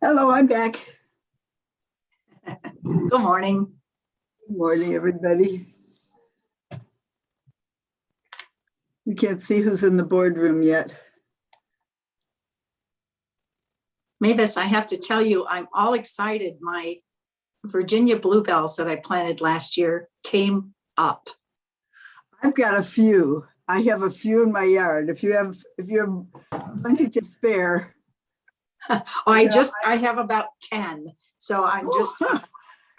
Hello, I'm back. Good morning. Good morning, everybody. We can't see who's in the boardroom yet. Mavis, I have to tell you, I'm all excited. My Virginia bluebells that I planted last year came up. I've got a few. I have a few in my yard. If you have plenty to spare. I have about 10. So I'm just,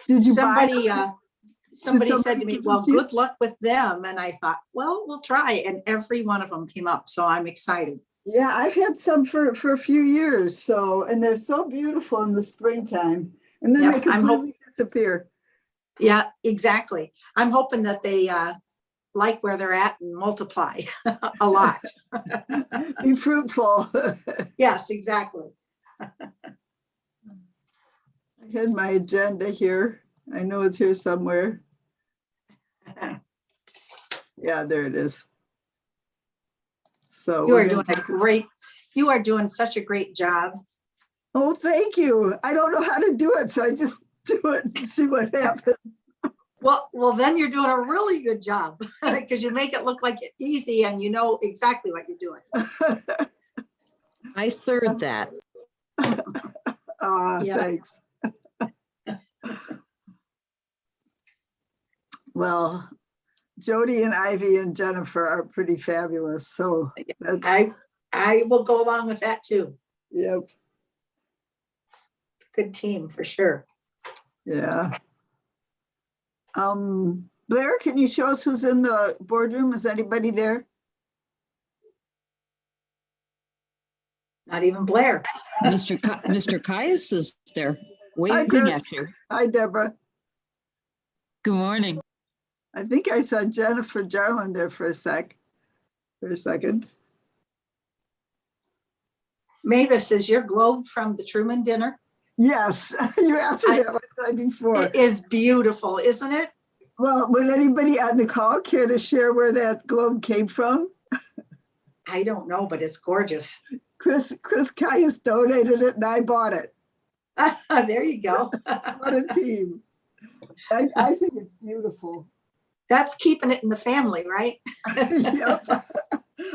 Did you buy somebody said to me, give them well, to you? good luck with them. And I thought, well, we'll try. And every one of them came up. So I'm excited. Yeah, I've had some for a few years. So, and they're so beautiful in the springtime. And then Yeah, they completely disappear. Yeah, exactly. I'm hoping that they like where they're at and multiply a lot. Be fruitful. Yes, exactly. I had my agenda here. I know it's here somewhere. Yeah, there it is. So You are doing such a great job. Oh, thank you. I don't know how to do it, so I just do it and see what happens. Well, then you're doing a really good job because you make it look like it's easy and you know exactly what you're doing. I third that. Yeah. Thanks. Well, Jody and Ivy and Jennifer are pretty fabulous. So I will go along with that too. Yep. Good team for sure. Yeah. Blair, can you show us who's in the boardroom? Is anybody there? Not even Blair. Mr. Caius is there Hi, waving Chris. at you. Hi, Deborah. Good morning. I think I saw Jennifer Jarlin there for a second. Mavis, is your globe from the Truman dinner? Yes, you asked me that one time before. It is beautiful, isn't it? Well, would anybody on the call care to share where that globe came from? I don't know, but it's gorgeous. Chris Caius donated it and I bought it. There you go. What a team. I think it's beautiful. That's keeping it in the family, right? Yep.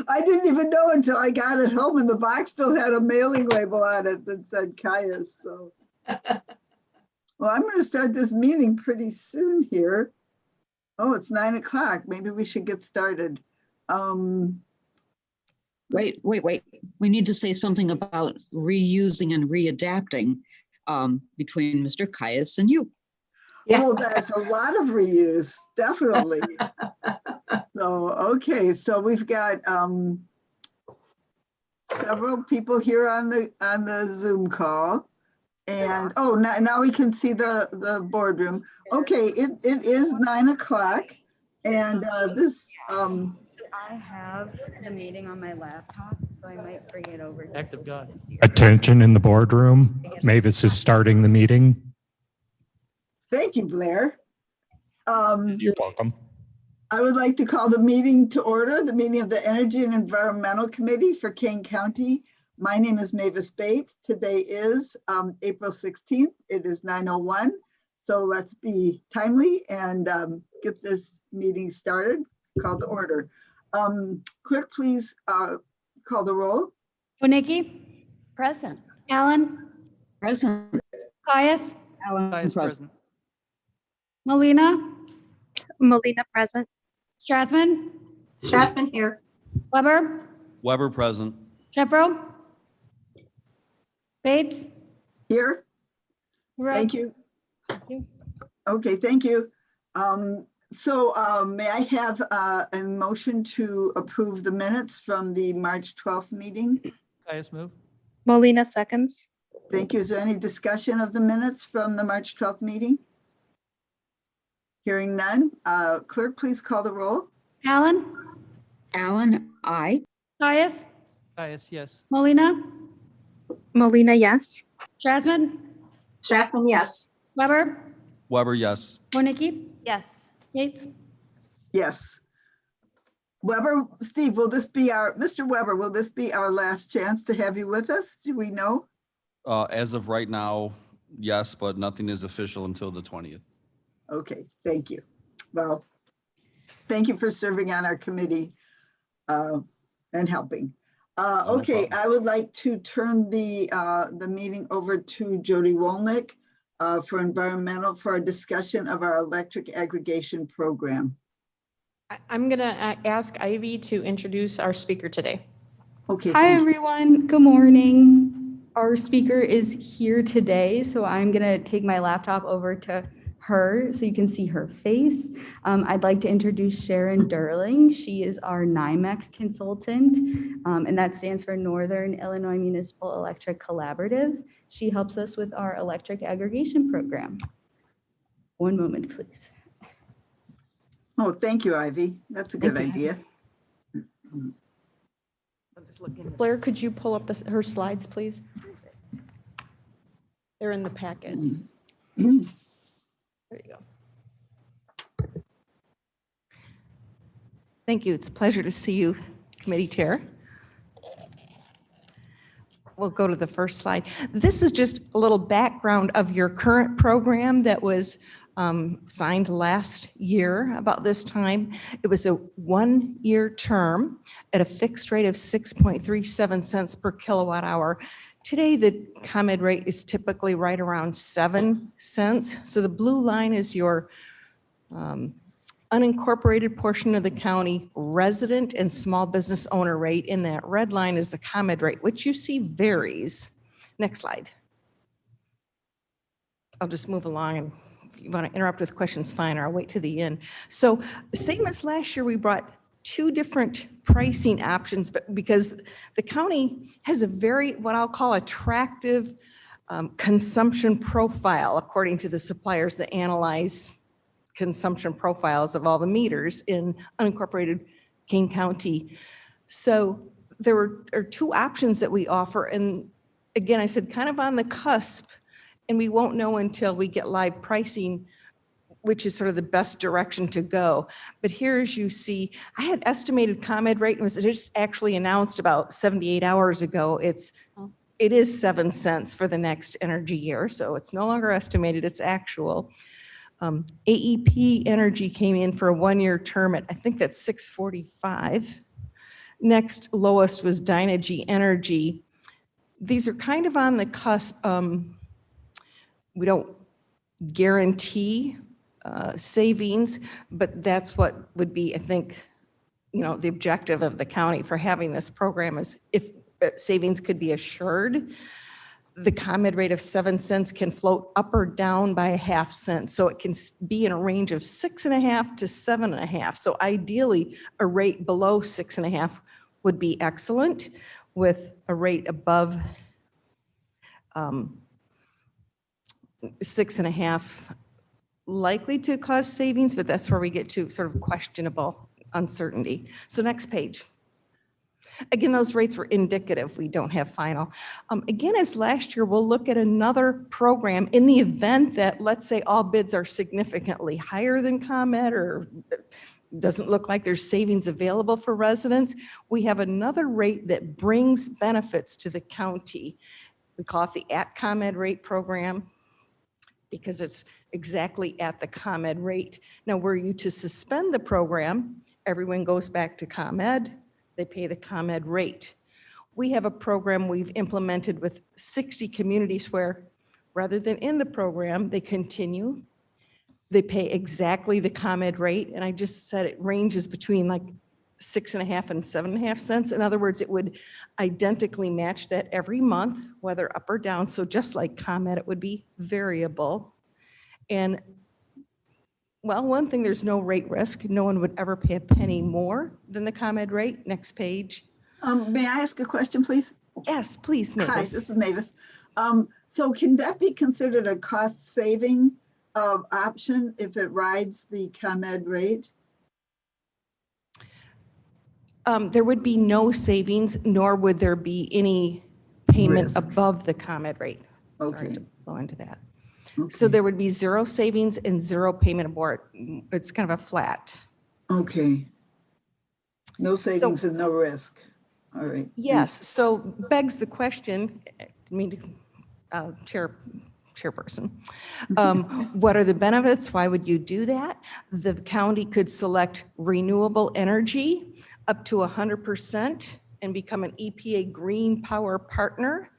I didn't even know until I got it home and the box still had a mailing label on it that said Caius. So, well, I'm going to start this meeting pretty soon here. Oh, it's 9 o'clock. Maybe we should get started. Wait. We need to say something about reusing and readapting between Mr. Caius and you. Yeah. Oh, that's a lot of reuse, definitely. So, okay, so we've got several people here on the Zoom call. And oh, now we can see the boardroom. Okay, it is 9 o'clock. And this So I have the meeting on my laptop, so I might bring it over. Act of God. Attention in the boardroom. Mavis is starting the meeting. thank you, Blair. You're welcome. I would like to call the meeting to order, the meeting of the Energy and Environmental Committee for Kane County. My name is Mavis Bates. Today is April 16th. It is 9:01. So let's be timely and get this meeting started, call to order. Clerk, please call the roll. Bonicki, Present. Allen, Present. Caius, Alan present. Molina, Molina present. Strathman, Strathman here. Weber, Weber present. Shepro, Bates. Here. Right. Thank you. Thank you. Okay, thank you. So may I have a motion to approve the minutes from the March 12th meeting? Caius move. Molina seconds. Thank you. Is there any discussion of the minutes from the March 12th meeting? Hearing none. Clerk, please call the roll. Allen, Alan, aye. Caius, Caius, yes. Molina, Molina, yes. Strathman, Strathman, yes. Weber, Weber, yes. Bonicki, Yes. Bates. Yes. Weber, Steve, will this be Mr. Weber, will this be our last chance to have you with us? Do we know? As of right now, yes, but nothing is official until the 20th. Okay, thank you. Well, thank you for serving on our committee and helping. No Okay, problem. I would like to turn the meeting over to Jody Wolnick for a discussion of our electric aggregation program. I'm going to ask Ivy to introduce our speaker today. Okay, Hi, thank you. everyone. Good morning. Our speaker is here today, so I'm going to take my laptop over to her so you can see her face. I'd like to introduce Sharon Durling. She is our NIMEC consultant, and that stands for Northern Illinois Municipal Electric Collaborative. She helps us with our electric aggregation program. One moment, please. Oh, thank you, Ivy. That's a good Thank you. idea. Blair, could you pull up her slides, please? They're in the packet. There you go. Thank you. It's a pleasure to see you, Committee Chair. We'll go to the first slide. This is just a little background of your current program that was signed last year about this time. It was a one-year term at a fixed rate of 6.37 cents per kilowatt hour. Today, the ComEd rate is typically right around 7 cents. So the blue line is your unincorporated portion of the county resident and small business owner rate. And that red line is the ComEd rate, which you see varies. Next slide. I'll just move along, and if you want to interrupt with questions, fine, or I'll wait to the end. So same as last year, we brought two different pricing options, but because the county has a very, what I'll call attractive consumption profile, according to the suppliers that analyze consumption profiles of all the meters in unincorporated Kane County. So there are two options that we offer. And again, I said kind of on the cusp, and we won't know until we get live pricing, which is sort of the best direction to go. But here, as you see, I had estimated ComEd rate, and was just actually announced about 78 hours ago. It is 7 cents for the next energy year. So it's no longer estimated, it's actual. AEP Energy came in for a one-year term at, I think that's 6.45. Next lowest was Dynegy Energy. These are kind of on the cusp. We don't guarantee savings, but that's what would be, I think, the objective of the county for having this program is if savings could be assured. The ComEd rate of 7 cents can float up or down by a half cent. So it can be in a range of 6.5 to 7.5. So ideally, a rate below 6.5 would be excellent, with a rate above 6.5 likely to cause savings, but that's where we get to sort of questionable uncertainty. So next page. Again, those rates were indicative. We don't have final. Again, as last year, we'll look at another program in the event that, let's say, all bids are significantly higher than ComEd or doesn't look like there's savings available for residents. We have another rate that brings benefits to the county. We call it the At ComEd Rate program because it's exactly at the ComEd rate. Now, were you to suspend the program, everyone goes back to ComEd. They pay the ComEd rate. We have a program we've implemented with 60 communities where rather than in the program, they continue. They pay exactly the ComEd rate. And I just said it ranges between like 6.5 and 7.5 cents. In other words, it would identically match that every month, whether up or down. So just like ComEd, it would be variable. And well, one thing, there's no rate risk. No one would ever pay a penny more than the ComEd rate. Next page. May I ask a question, please? Yes, please, Mavis. Hi, this is Mavis. So can that be considered a cost saving option if it rides the ComEd rate? There would be no savings, nor would there be any payment Risk. above the ComEd rate. Sorry Okay. to go into that. Okay. So there would be zero savings and zero payment aboard. It's kind of a flat. Okay. No savings and no risk. All right. Yes, so begs the question, I mean to chairperson. What are the benefits? Why would you do that? The county could select renewable energy up to 100% and become an EPA green power partner.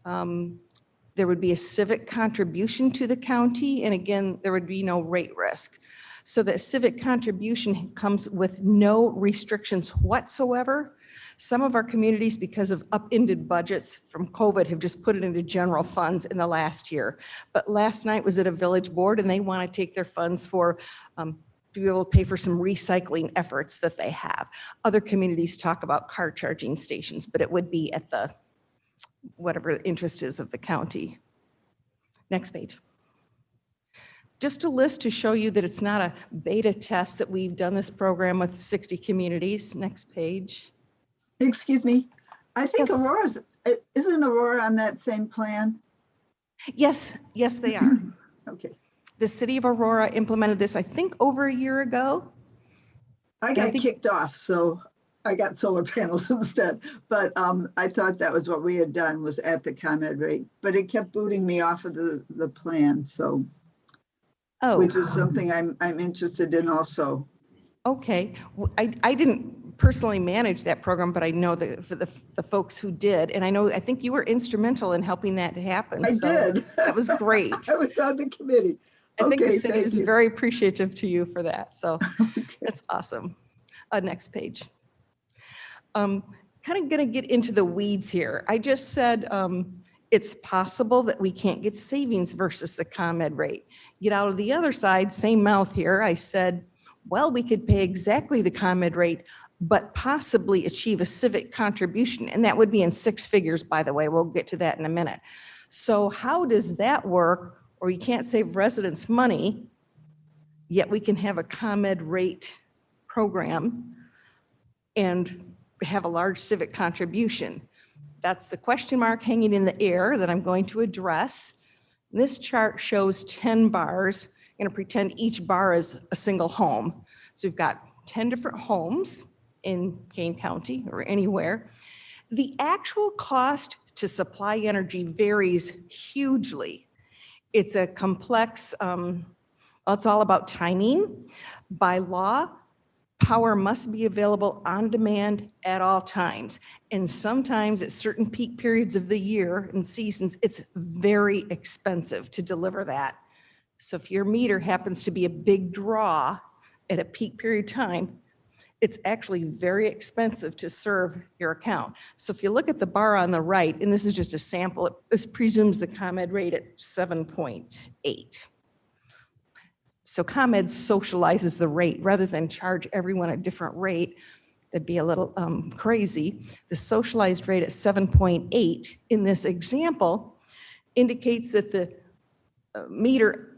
There would be a civic contribution to the county, and again, there would be no rate risk. So that civic contribution comes with no restrictions whatsoever. Some of our communities, because of upended budgets from COVID, have just put it into general funds in the last year. But last night was at a village board, and they want to take their funds for to be able to pay for some recycling efforts that they have. Other communities talk about car charging stations, but it would be at the whatever the interest is of the county. Next page. Just a list to show you that it's not a beta test, that we've done this program with 60 communities. Next page. Excuse me. I think Yes. isn't Aurora on that same plan? Yes, yes, they are. Okay. The city of Aurora implemented this, I think, over a year ago. I I got think- kicked off, so I got solar panels instead. But I thought that was what we had done, was at the ComEd rate, but it kept booting me off of the plan. So, Oh, which is something I'm interested in also. okay. I didn't personally manage that program, but I know that for the folks who did, and I think you were instrumental in helping that happen. I So did. That was great. I was on the committee. I think the Okay, city thank is you. very appreciative to you for that. So Okay. that's awesome. Next page. Kind of going to get into the weeds here. I just said it's possible that we can't get savings versus the ComEd rate. Get out of the other side, same mouth here. I said, well, we could pay exactly the ComEd rate, but possibly achieve a civic contribution. And that would be in 6 figures, by the way. We'll get to that in a minute. So how does that work? Or you can't save residents money, yet we can have a ComEd rate program and have a large civic contribution. That's the question mark hanging in the air that I'm going to address. This chart shows 10 bars. I'm going to pretend each bar is a single home. So we've got 10 different homes in Kane County or anywhere. The actual cost to supply energy varies hugely. It's a complex, it's all about timing. By law, power must be available on demand at all times. And sometimes at certain peak periods of the year and seasons, it's very expensive to deliver that. So if your meter happens to be a big draw at a peak period of time, it's actually very expensive to serve your account. So if you look at the bar on the right, and this is just a sample, this presumes the ComEd rate at 7.8. So ComEd socializes the rate rather than charge everyone a different rate. That'd be a little crazy. The socialized rate at 7.8 in this example indicates that the meter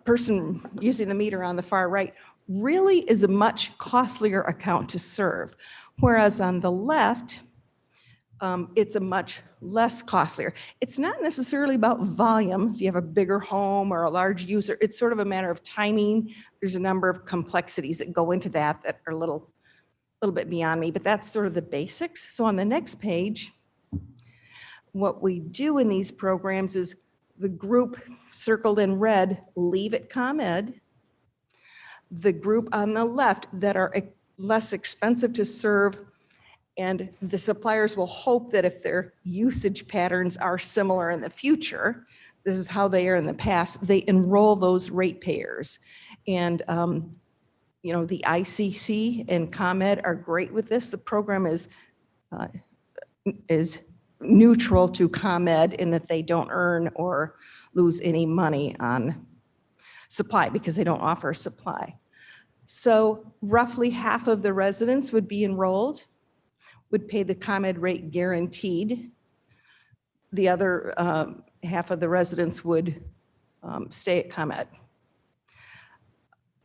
person using the meter on the far right really is a much costlier account to serve. Whereas on the left, it's a much less costlier. It's not necessarily about volume. If you have a bigger home or a large user, it's sort of a matter of timing. There's a number of complexities that go into that that are a little bit beyond me, but that's sort of the basics. So on the next page, what we do in these programs is the group circled in red leave at ComEd. The group on the left that are less expensive to serve, and the suppliers will hope that if their usage patterns are similar in the future, this is how they are in the past, they enroll those ratepayers. And the ICC and ComEd are great with this. The program is neutral to ComEd in that they don't earn or lose any money on supply because they don't offer supply. So roughly half of the residents would be enrolled, would pay the ComEd rate guaranteed. The other half of the residents would stay at ComEd.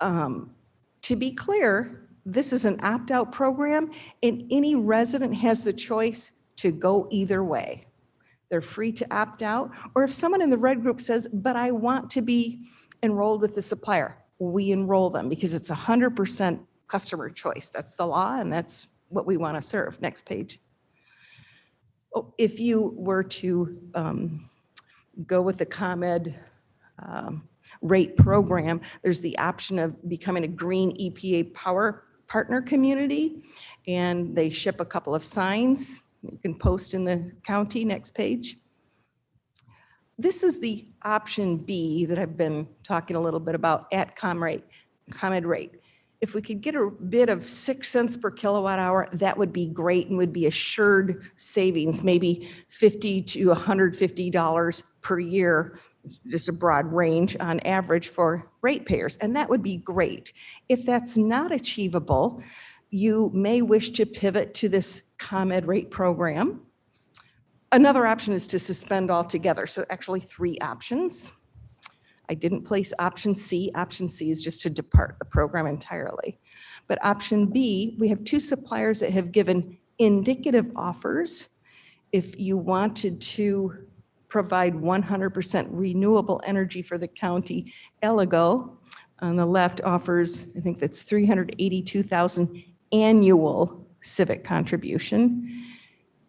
To be clear, this is an opt-out program, and any resident has the choice to go either way. They're free to opt out, or if someone in the red group says, but I want to be enrolled with the supplier, we enroll them because it's 100% customer choice. That's the law, and that's what we want to serve. Next page. Oh, if you were to go with the ComEd rate program, there's the option of becoming a green EPA power partner community, and they ship a couple of signs you can post in the county. Next page. This is the option B that I've been talking a little bit about at ComEd rate. If we could get a bid of 6 cents per kilowatt hour, that would be great and would be assured savings, maybe $50 to $150 per year, just a broad range on average for ratepayers, and that would be great. If that's not achievable, you may wish to pivot to this ComEd rate program. Another option is to suspend altogether, so actually 3 options. I didn't place option C. Option C is just to depart the program entirely. But option B, we have 2 suppliers that have given indicative offers. If you wanted to provide 100% renewable energy for the county, Eligo on the left offers, I think that's $382,000 annual civic contribution.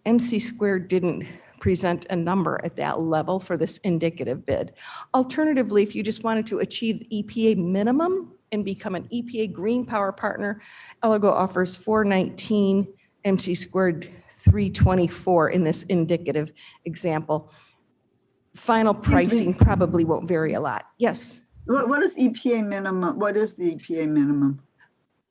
MC Squared didn't present a number at that level for this indicative bid. Alternatively, if you just wanted to achieve the EPA minimum and become an EPA green power partner, Eligo offers $419, MC Squared $324 in this indicative example. Final pricing probably won't vary a lot. Yes. What is EPA minimum? What is the EPA minimum?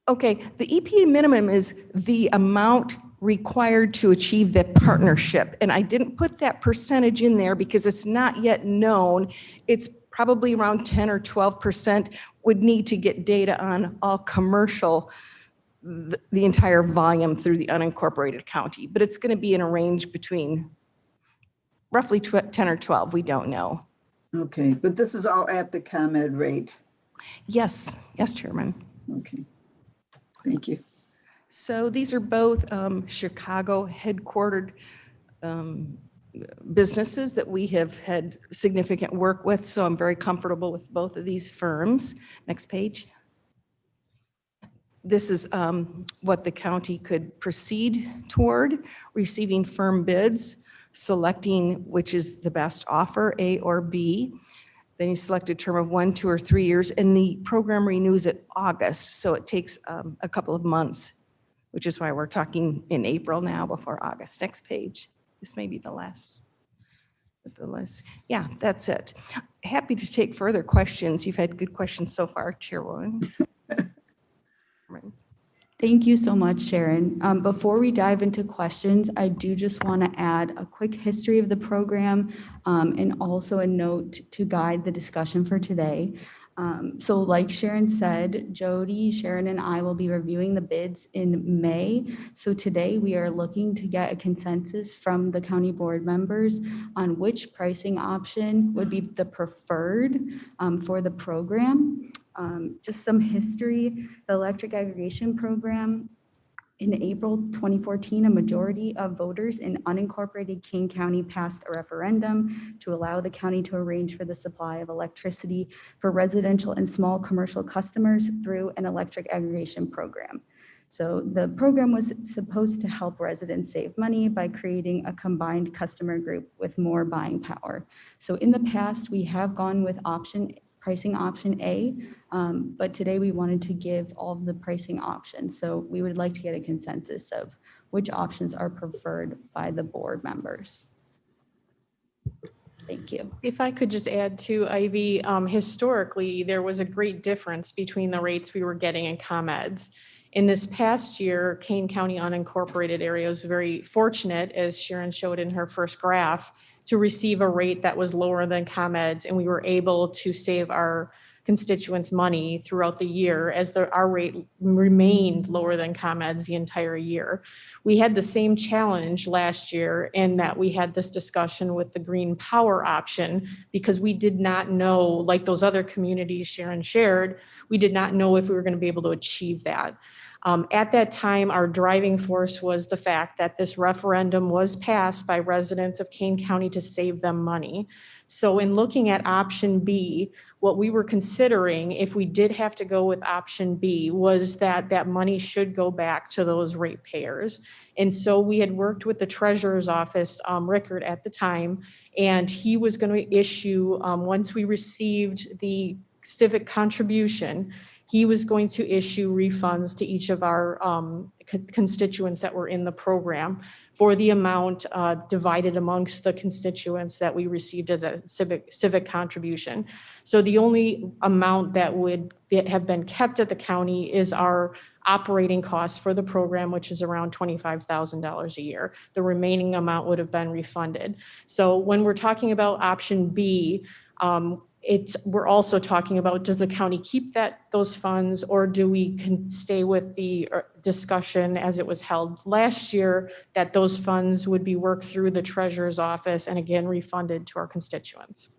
Okay, the EPA minimum is the amount required to achieve that partnership. And I didn't put that percentage in there because it's not yet known. It's probably around 10 or 12% would need to get data on all commercial, the entire volume through the unincorporated county. But it's going to be in a range between roughly 10 or 12. We don't know. Okay, but this is all at the ComEd rate. Yes, yes, Chairman. Okay, thank you. So these are both Chicago headquartered businesses that we have had significant work with. So I'm very comfortable with both of these firms. Next page. This is what the county could proceed toward, receiving firm bids, selecting which is the best offer, A or B. Then you select a term of 1, 2, or 3 years, and the program renews at August. So it takes a couple of months, which is why we're talking in April now before August. Next page. This may be the last. Yeah, that's it. Happy to take further questions. You've had good questions so far, Chairwoman. Thank you so much, Sharon. Before we dive into questions, I do just want to add a quick history of the program and also a note to guide the discussion for today. So like Sharon said, Jody, Sharon, and I will be reviewing the bids in May. So today we are looking to get a consensus from the county board members on which pricing option would be the preferred for the program. Just some history, the electric aggregation program. In April 2014, a majority of voters in unincorporated Kane County passed a referendum to allow the county to arrange for the supply of electricity for residential and small commercial customers through an electric aggregation program. So the program was supposed to help residents save money by creating a combined customer group with more buying power. So in the past, we have gone with pricing option A, but today we wanted to give all of the pricing options. So we would like to get a consensus of which options are preferred by the board members. Thank you. If I could just add to Ivy, historically, there was a great difference between the rates we were getting in ComEds. In this past year, Kane County unincorporated area was very fortunate, as Sharon showed in her first graph, to receive a rate that was lower than ComEd's, and we were able to save our constituents money throughout the year as our rate remained lower than ComEd's the entire year. We had the same challenge last year in that we had this discussion with the green power option because we did not know, like those other communities Sharon shared, we did not know if we were going to be able to achieve that. At that time, our driving force was the fact that this referendum was passed by residents of Kane County to save them money. So in looking at option B, what we were considering, if we did have to go with option B, was that that money should go back to those ratepayers. And so we had worked with the treasurer's office, Rickard at the time, and he was going to issue, once we received the civic contribution, he was going to issue refunds to each of our constituents that were in the program for the amount divided amongst the constituents that we received as a civic contribution. So the only amount that would have been kept at the county is our operating costs for the program, which is around $25,000 a year. The remaining amount would have been refunded. So when we're talking about option B, we're also talking about, does the county keep those funds, or do we stay with the discussion as it was held last year that those funds would be worked through the treasurer's office and again refunded to our constituents?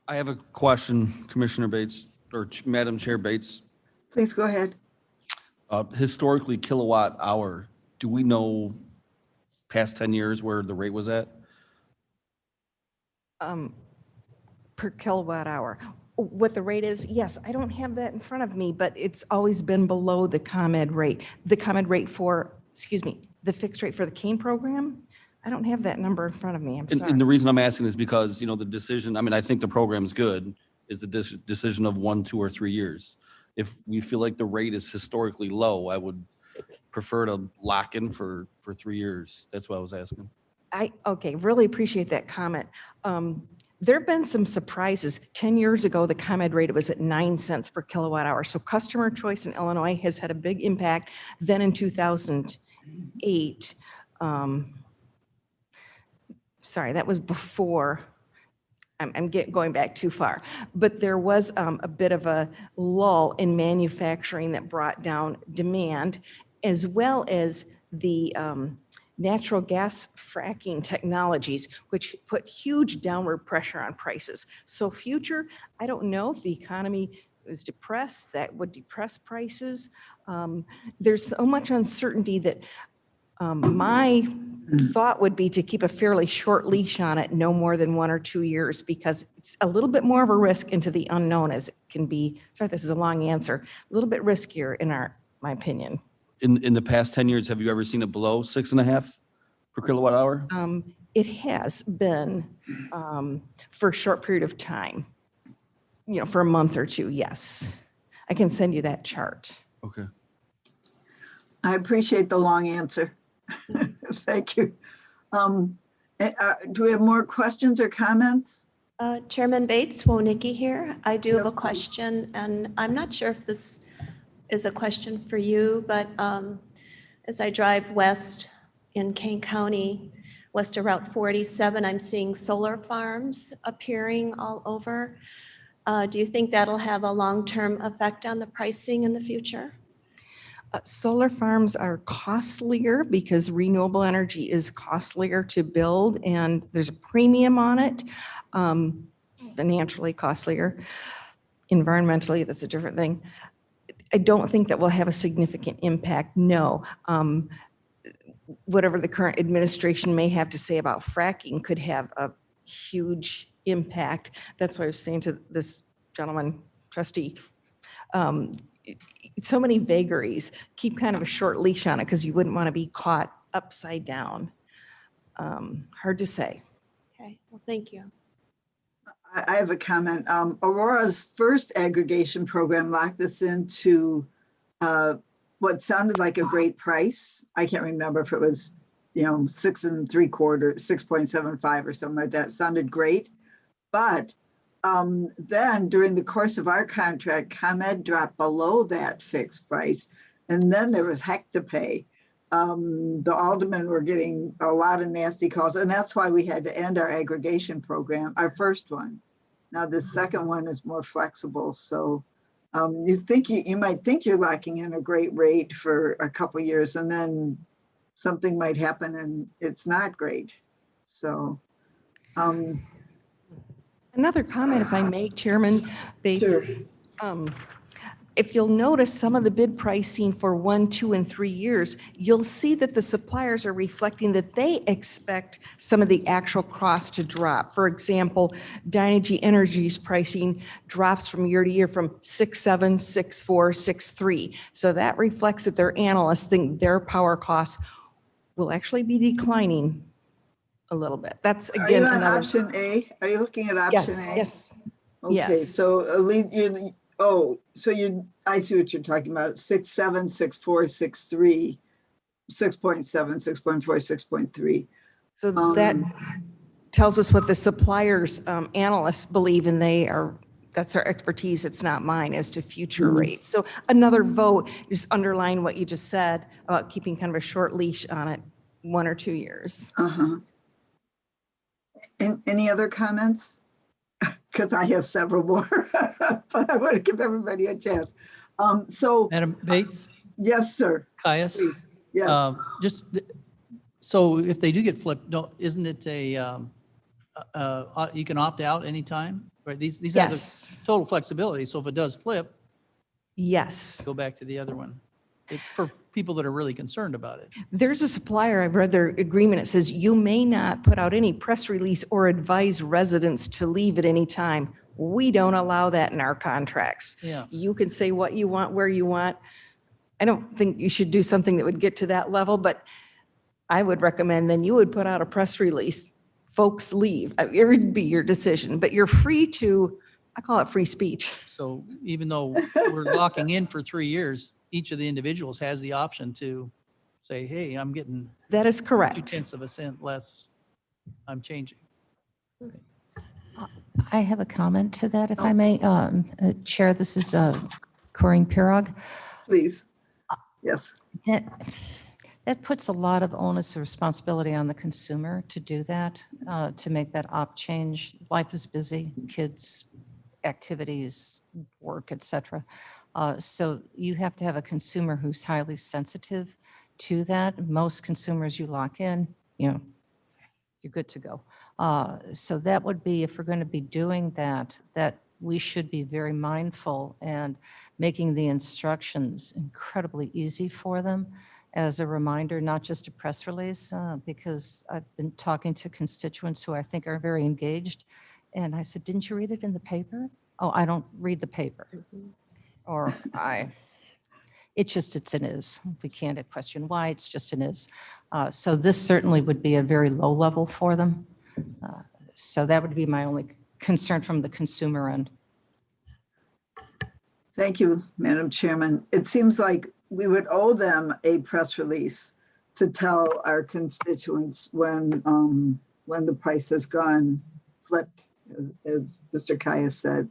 I have a question, Commissioner Bates, or Madam Chair Bates. Please go ahead. Historically, kilowatt hour, do we know past 10 years where the rate was at? Per kilowatt hour. What the rate is, yes, I don't have that in front of me, but it's always been below the ComEd rate. The ComEd rate for, the fixed rate for the Kane program, I don't have that number in front of me, I'm sorry. And the reason I'm asking is because, the decision, I think the program's good, is the decision of 1, 2, or 3 years. If we feel like the rate is historically low, I would prefer to lock in for 3 years. That's what I was asking. Okay, really appreciate that comment. There have been some surprises. 10 years ago, the ComEd rate was at 9 cents per kilowatt hour. So customer choice in Illinois has had a big impact. Then in 2008, sorry, that was before, I'm going back too far, but there was a bit of a lull in manufacturing that brought down demand, as well as the natural gas fracking technologies, which put huge downward pressure on prices. So future, I don't know if the economy is depressed, that would depress prices. There's so much uncertainty that my thought would be to keep a fairly short leash on it, no more than 1 or 2 years, because it's a little bit more of a risk into the unknown as it can be. Sorry, this is a long answer. A little bit riskier in my opinion. In the past 10 years, have you ever seen it below 6.5 per kilowatt hour? It has been for a short period of time, for a month or two, yes. I can send you that chart. Okay. I appreciate the long answer. Thank you. Do we have more questions or comments? Chairman Bates, Wonicki here. I do have a question, and I'm not sure if this is a question for you, but as I drive west in Kane County, west of Route 47, I'm seeing solar farms appearing all over. Do you think that'll have a long-term effect on the pricing in the future? Solar farms are costlier because renewable energy is costlier to build, and there's a premium on it, financially costlier. Environmentally, that's a different thing. I don't think that will have a significant impact, no. Whatever the current administration may have to say about fracking could have a huge impact. That's what I was saying to this gentleman, trustee. So many vagaries. Keep kind of a short leash on it because you wouldn't want to be caught upside down. Hard to say. Okay, well, thank you. I have a comment. Aurora's first aggregation program locked us into what sounded like a great price. I can't remember if it was, 6 3/4, 6.75 or something like that. It sounded great. But then during the course of our contract, ComEd dropped below that fixed price. And then there was heck to pay. The aldermen were getting a lot of nasty calls, and that's why we had to end our aggregation program, our first one. Now the second one is more flexible. So you might think you're locking in a great rate for a couple of years, and then something might happen and it's not great. So another comment, if I may, Chairman Bates. Sure. if you'll notice some of the bid pricing for 1, 2, and 3 years, you'll see that the suppliers are reflecting that they expect some of the actual costs to drop. For example, Dynegy Energy's pricing drops from year to year from 6.7, 6.4, 6.3. So that reflects that their analysts think their power costs will actually be declining a little bit. That's Are again you on another. option A? Are you looking at option Yes, A? yes. Okay, yes. so I see what you're talking about. 6.7, 6.4, 6.3, 6.7, 6.4, 6.3. So that tells us what the suppliers, analysts believe, and that's their expertise, it's not mine, as to future rates. So another vote, just underline what you just said about keeping kind of a short leash on it, 1 or 2 years. Any other comments? Because I have several more, but I want to give everybody a chance. Madam Bates, Yes, sir. Caius, Please. Yes. so if they do get flipped, isn't it you can opt out anytime, right? These have Yes. the total flexibility. So if it does flip, Yes. go back to the other one. For people that are really concerned about it. There's a supplier, I've read their agreement, it says you may not put out any press release or advise residents to leave at any time. We don't allow that in our contracts. Yeah. You can say what you want, where you want. I don't think you should do something that would get to that level, but I would recommend then you would put out a press release. Folks leave. It would be your decision, but you're free to, I call it free speech. So even though we're locking in for 3 years, each of the individuals has the option to say, hey, I'm getting That is correct. 0.2 of a cent less. I'm changing. I have a comment to that, if I may. Chair, this is Corinne Pirog. Please. Yes. That puts a lot of onus and responsibility on the consumer to do that, to make that opt change. Life is busy, kids, activities, work, etc. So you have to have a consumer who's highly sensitive to that. Most consumers you lock in, you're good to go. So that would be, if we're going to be doing that we should be very mindful and making the instructions incredibly easy for them as a reminder, not just a press release, because I've been talking to constituents who I think are very engaged. And I said, didn't you read it in the paper? Oh, I don't read the paper. Or it's an is. We can't question why, it's just an is. So this certainly would be a very low level for them. So that would be my only concern from the consumer end. Thank you, Madam Chairman. It seems like we would owe them a press release to tell our constituents when the price has gone flipped, as Mr. Kaya said.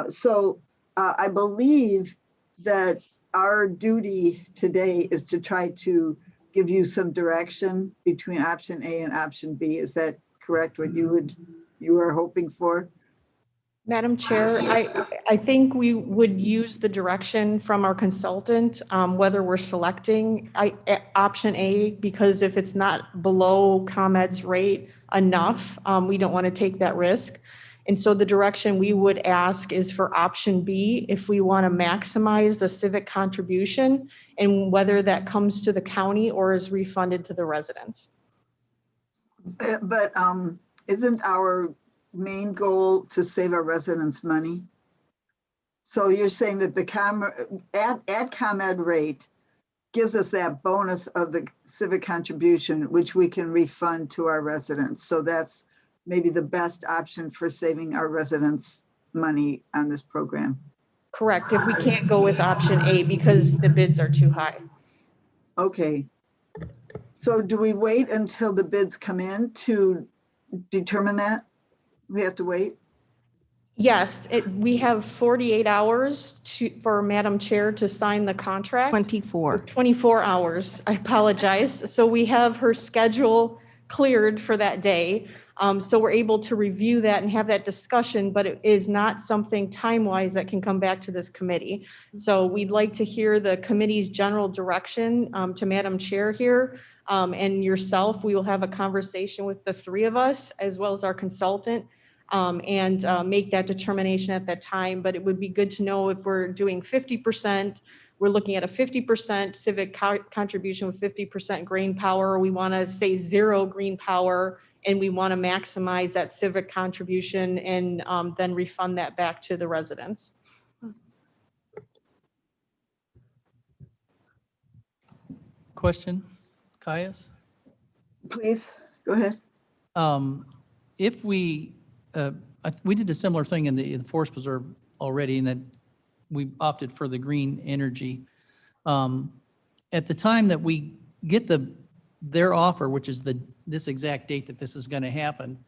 So I believe that our duty today is to try to give you some direction between option A and option B. Is that correct? What you were hoping for? Madam Chair, I think we would use the direction from our consultant, whether we're selecting option A, because if it's not below ComEd's rate enough, we don't want to take that risk. And so the direction we would ask is for option B, if we want to maximize the civic contribution and whether that comes to the county or is refunded to the residents. But isn't our main goal to save our residents money? So you're saying that the at ComEd rate gives us that bonus of the civic contribution, which we can refund to our residents. So that's maybe the best option for saving our residents money on this program. Correct, if we can't go with option A because the bids are too high. Okay. So do we wait until the bids come in to determine that? We have to wait? Yes, we have 48 hours for Madam Chair to sign the contract. 24 hours, I apologize. So we have her schedule cleared for that day. So we're able to review that and have that discussion, but it is not something time-wise that can come back to this committee. So we'd like to hear the committee's general direction to Madam Chair here and yourself. We will have a conversation with the three of us as well as our consultant and make that determination at that time. But it would be good to know if we're doing 50%, we're looking at a 50% civic contribution with 50% green power. We want to say 0 green power, and we want to maximize that civic contribution and then refund that back to the residents. Question, Caius? Please, go ahead. If we did a similar thing in the forest preserve already, in that we opted for the green energy. At the time that we get their offer, which is this exact date that this is going to happen,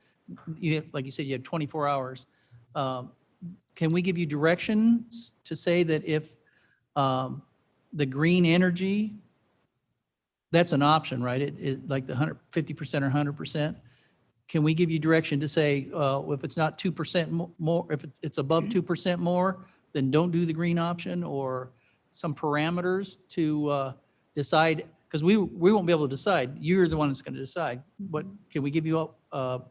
like you said, you have 24 hours. Can we give you directions to say that if the green energy, that's an option, right? It like the 50% or 100%. Can we give you direction to say, if it's not 2% more, if it's above 2% more, then don't do the green option, or some parameters to decide? Because we won't be able to decide. You're the one that's going to decide. But can we give you a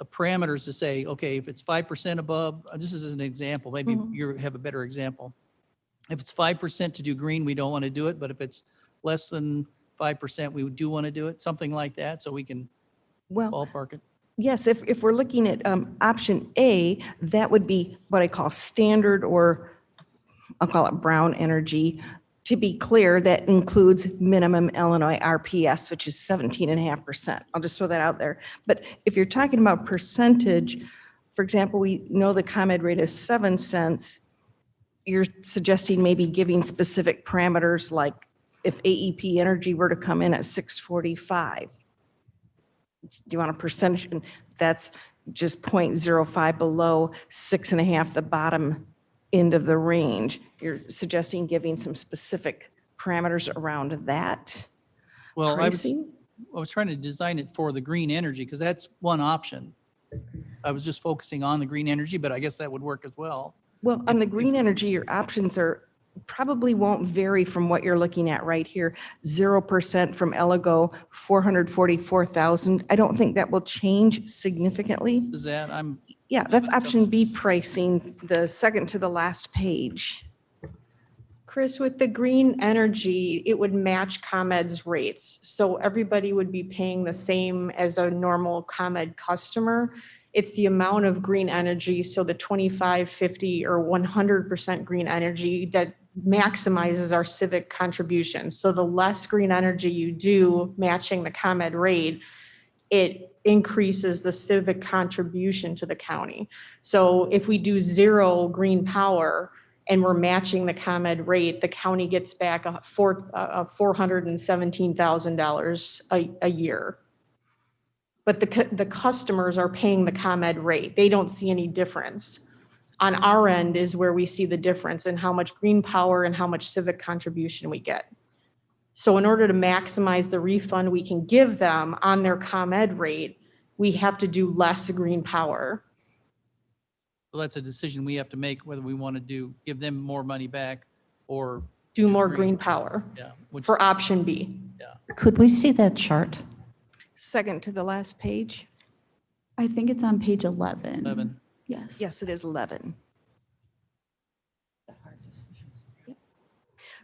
parameters to say, okay, if it's 5% above, this is an example. Maybe you have a better example. If it's 5% to do green, we don't want to do it. But if it's less than 5%, we do want to do it. Something like that, so we can ballpark it. Yes, if we're looking at option A, that would be what I call standard, or I'll call it brown energy. To be clear, that includes minimum Illinois RPS, which is 17.5%. I'll just throw that out there. But if you're talking about percentage, for example, we know the ComEd rate is 7 cents. You're suggesting maybe giving specific parameters, like if AEP Energy were to come in at 645. Do you want a percentage? And that's just 0.05 below 6.5, the bottom end of the range. You're suggesting giving some specific parameters around that. Well, pricing? I was trying to design it for the green energy, because that's one option. I was just focusing on the green energy, but I guess that would work as well. Well, on the green energy, your options probably won't vary from what you're looking at right here. 0% from Eligo, 444,000. I don't think that will change significantly. Is that Yeah, that's option B pricing, the second to the last page. Chris, with the green energy, it would match ComEd's rates. So everybody would be paying the same as a normal ComEd customer. It's the amount of green energy, so the 25, 50, or 100% green energy, that maximizes our civic contribution. So the less green energy you do matching the ComEd rate, it increases the civic contribution to the county. So if we do 0 green power and we're matching the ComEd rate, the county gets back $417,000 a year. But the customers are paying the ComEd rate. They don't see any difference. On our end is where we see the difference in how much green power and how much civic contribution we get. So in order to maximize the refund we can give them on their ComEd rate, we have to do less green power. Well, that's a decision we have to make, whether we want to give them more money back or do more green power. Yeah. For option B. Yeah. Could we see that chart? Second to the last page. I think it's on page 11. 11. Yes. Yes, it is 11.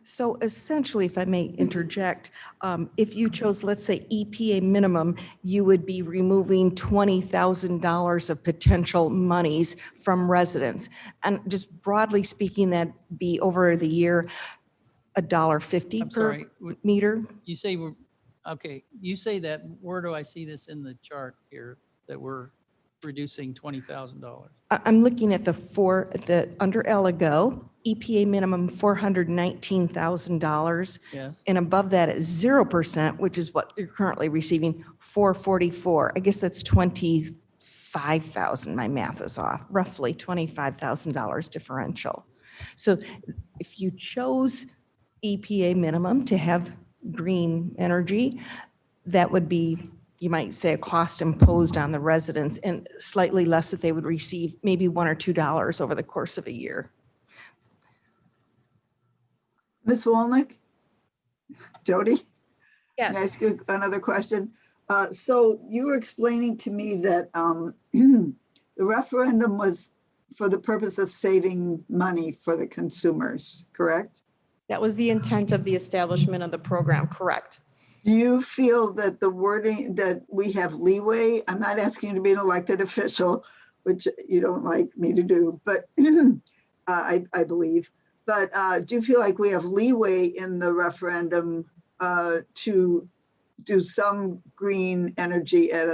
So essentially, if I may interject, if you chose, let's say, EPA minimum, you would be removing $20,000 of potential monies from residents. And just broadly speaking, that'd be over the year, $1.50 per meter. You say you say that, where do I see this in the chart here, that we're reducing $20,000? I'm looking at under Eligo, EPA minimum $419,000. Yes. And above that is 0%, which is what you're currently receiving, $444,000. I guess that's $25,000. My math is off. Roughly $25,000 differential. So if you chose EPA minimum to have green energy, that would be, you might say, a cost imposed on the residents, and slightly less that they would receive, maybe $1 or $2 over the course of a year. Ms. Wolnick? Jody? Yes. Can I ask you another question? So you were explaining to me that the referendum was for the purpose of saving money for the consumers, correct? That was the intent of the establishment of the program, correct? Do you feel that the wording, that we have leeway? I'm not asking you to be an elected official, which you don't like me to do, but I believe. But do you feel like we have leeway in the referendum to do some green energy at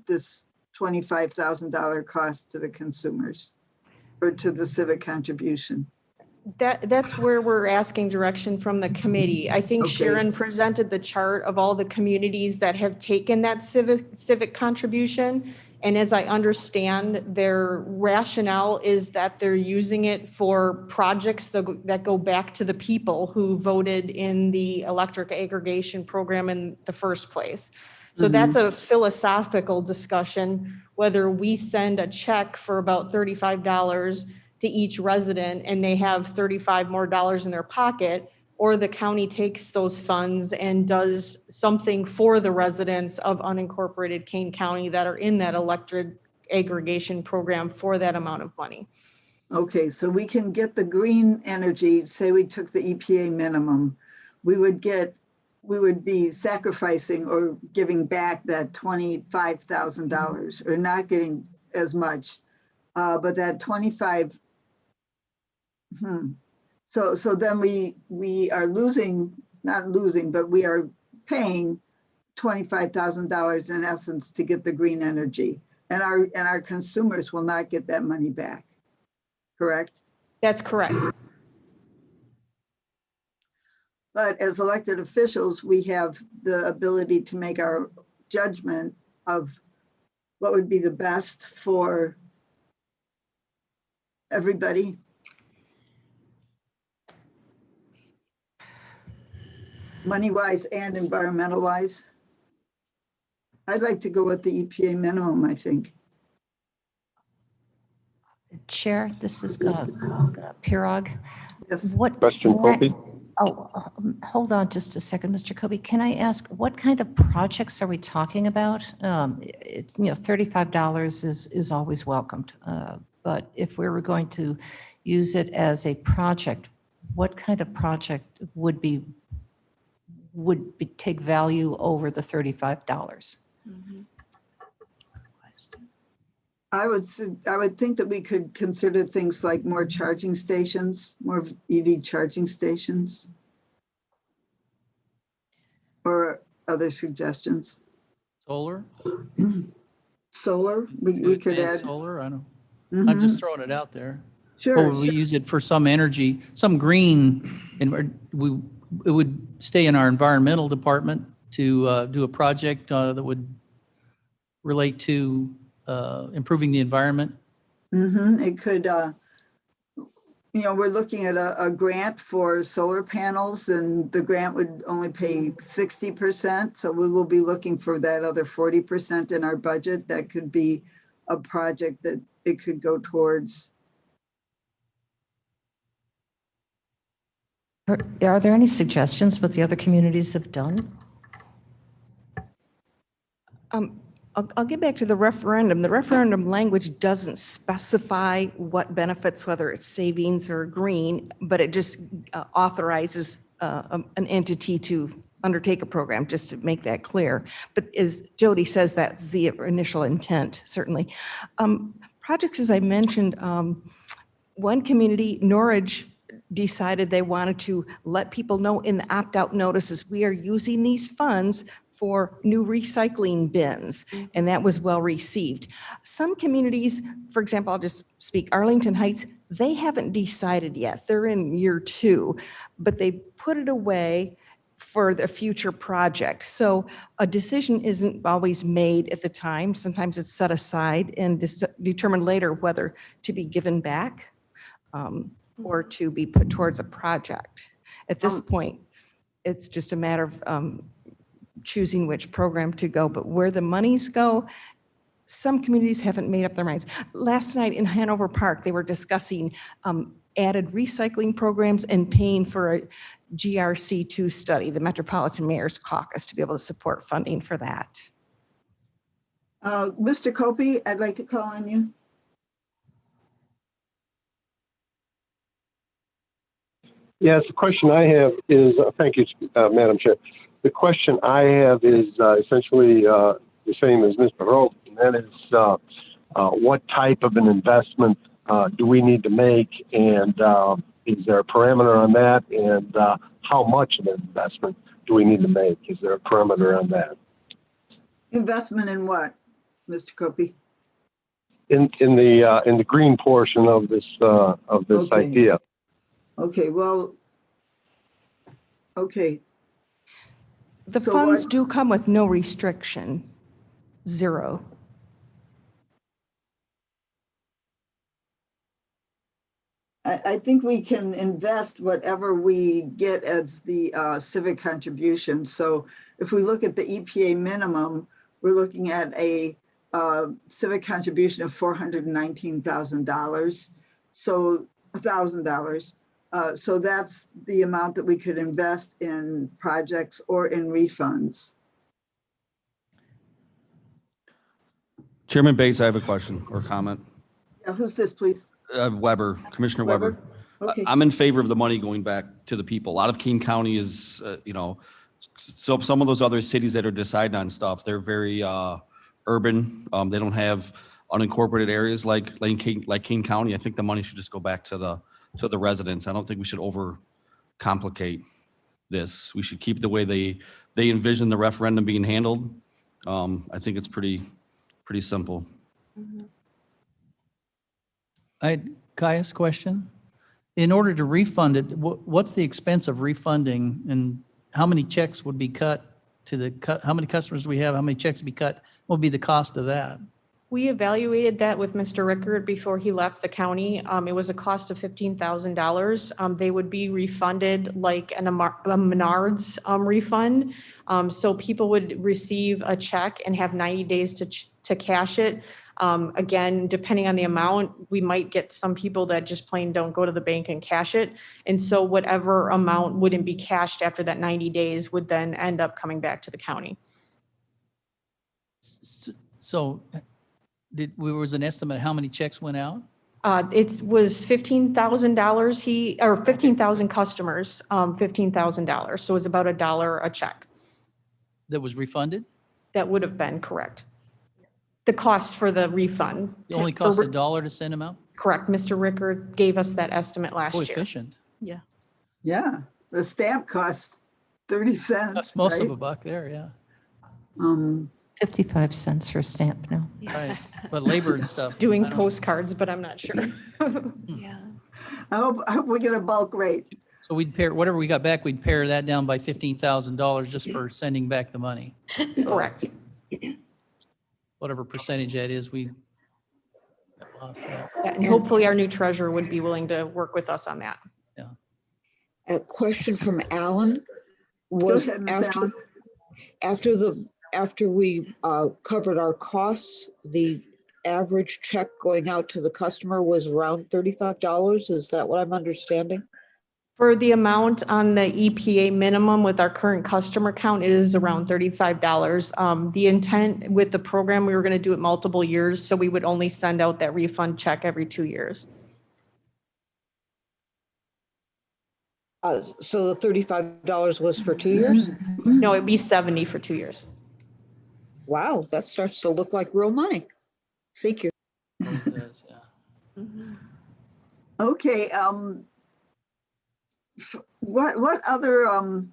this $25,000 cost to the consumers or to the civic contribution? That's where we're asking direction from the committee. I think Okay. Sharon presented the chart of all the communities that have taken that civic contribution. And as I understand, their rationale is that they're using it for projects that go back to the people who voted in the electric aggregation program in the first place. So that's a philosophical discussion, whether we send a check for about $35 to each resident and they have $35 more in their pocket, or the county takes those funds and does something for the residents of unincorporated Kane County that are in that electric aggregation program for that amount of money. Okay, so we can get the green energy, say we took the EPA minimum, we would be sacrificing or giving back that $25,000 or not getting as much, but that 25, So then we are not losing, but we are paying $25,000 in essence to get the green energy, and our consumers will not get that money back. Correct? That's correct. But as elected officials, we have the ability to make our judgment of what would be the best for everybody. Money-wise and environmental-wise. I'd like to go with the EPA minimum, I think. Chair, this is Pirog. Yes. What Question, Kobe? Hold on just a second, Mr. Kobe. Can I ask, what kind of projects are we talking about? $35 is always welcomed. But if we were going to use it as a project, what kind of project would take value over the $35? I would think that we could consider things like more charging stations, more EV charging stations, or other suggestions. Solar? Solar, we could add. Solar, I don't, I'm just throwing it out there. Sure. Or we use it for some energy, some green, and it would stay in our environmental department to do a project that would relate to improving the environment. It could, we're looking at a grant for solar panels, and the grant would only pay 60%. So we will be looking for that other 40% in our budget. That could be a project that it could go towards. Are there any suggestions what the other communities have done? I'll get back to the referendum. The referendum language doesn't specify what benefits, whether it's savings or green, but it just authorizes an entity to undertake a program, just to make that clear. But as Jody says, that's the initial intent, certainly. Projects, as I mentioned, one community, Norwich, decided they wanted to let people know in the opt-out notices, we are using these funds for new recycling bins, and that was well received. Some communities, for example, I'll just speak, Arlington Heights, they haven't decided yet. They're in year 2, but they put it away for the future project. So a decision isn't always made at the time. Sometimes it's set aside and determined later whether to be given back or to be put towards a project. At this point, it's just a matter of choosing which program to go, but where the monies go, some communities haven't made up their minds. Last night in Hanover Park, they were discussing added recycling programs and paying for a GRC2 study, the Metropolitan Mayor's Caucus, to be able to support funding for that. Mr. Copey, I'd like to call on you. Yes, the question I have is, thank you, Madam Chair. The question I have is essentially the same as Mr. Hope, and that is what type of an investment do we need to make, and is there a parameter on that, and how much of an investment do we need to make? Is there a parameter on that? Investment in what, Mr. Copey? In the green portion of this Okay. idea. Okay, well, okay. The So funds what- do come with no restriction, 0. I think we can invest whatever we get as the civic contribution. So if we look at the EPA minimum, we're looking at a civic contribution of $419,000. So $1,000. So that's the amount that we could invest in projects or in refunds. Chairman Bates, I have a question or comment. Yeah, who's this, please? Weber, Commissioner Weber. Okay. I'm in favor of the money going back to the people. A lot of Kane County is, so some of those other cities that are deciding on stuff, they're very urban. They don't have unincorporated areas like Kane County. I think the money should just go back to the residents. I don't think we should overcomplicate this. We should keep the way they envision the referendum being handled. I think it's pretty simple. Caius, question. In order to refund it, what's the expense of refunding, and how many checks would be cut to how many customers do we have? How many checks would be cut? What would be the cost of that? We evaluated that with Mr. Rickard before he left the county. It was a cost of $15,000. They would be refunded like a Menards refund. So people would receive a check and have 90 days to cash it. Again, depending on the amount, we might get some people that just plain don't go to the bank and cash it. And so whatever amount wouldn't be cashed after that 90 days would then end up coming back to the county. So was an estimate how many checks went out? It was $15,000 or 15,000 customers, $15,000. So it was about $1 a check. That was refunded? That would have been correct. The cost for the refund. It only cost $1 to send them out? Correct. Mr. Rickard gave us that estimate last year. Efficient. Yeah. Yeah, the stamp costs 30 cents. That's most right? of $1 there, yeah. 55 cents for a stamp now. Right, but labor and stuff. Doing I don't- postcards, but I'm not sure. Yeah. I hope we get a bulk rate. So we'd pair, whatever we got back, we'd pare that down by $15,000 just for sending back the money. Correct. Whatever percentage that is, we lost that. Yeah, and hopefully our new treasurer would be willing to work with us on that. A question from Alan was ahead, Ms. Allen. after we covered our costs, the average check going out to the customer was around $35. Is that what I'm understanding? For the amount on the EPA minimum with our current customer count, it is around $35. The intent with the program, we were going to do it multiple years, so we would only send out that refund check every 2 years. So the $35 was for 2 years? No, it'd be 70 for 2 years. Wow, that starts to look like real money. Thank you. Okay, what other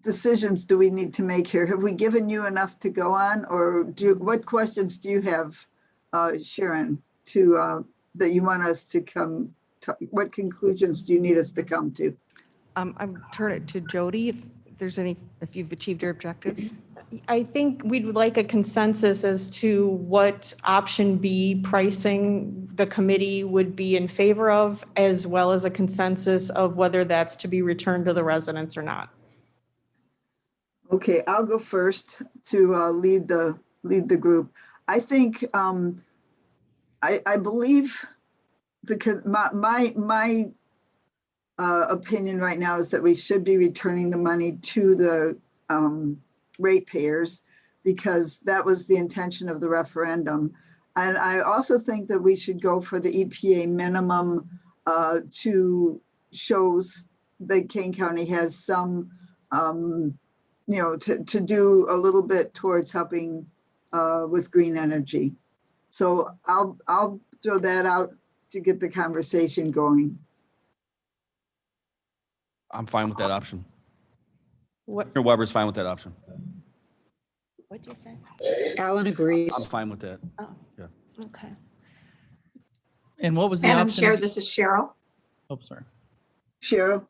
decisions do we need to make here? Have we given you enough to go on, or what questions do you have, Sharon, that you want us to come to? What conclusions do you need us to come to? I'm turn it to Jody if you've achieved your objectives. I think we'd like a consensus as to what option B pricing the committee would be in favor of, as well as a consensus of whether that's to be returned to the residents or not. Okay, I'll go first to lead the group. I think I believe my opinion right now is that we should be returning the money to the ratepayers, because that was the intention of the referendum. And I also think that we should go for the EPA minimum to shows that Kane County has some, to do a little bit towards helping with green energy. So I'll throw that out to get the conversation going. I'm fine with that option. What, Commissioner Weber's fine with that option. What'd you say? Alan agrees. I'm fine with that. Oh, Yeah. okay. And what was the Madam option? Chair, this is Cheryl. Oh, sorry. Cheryl,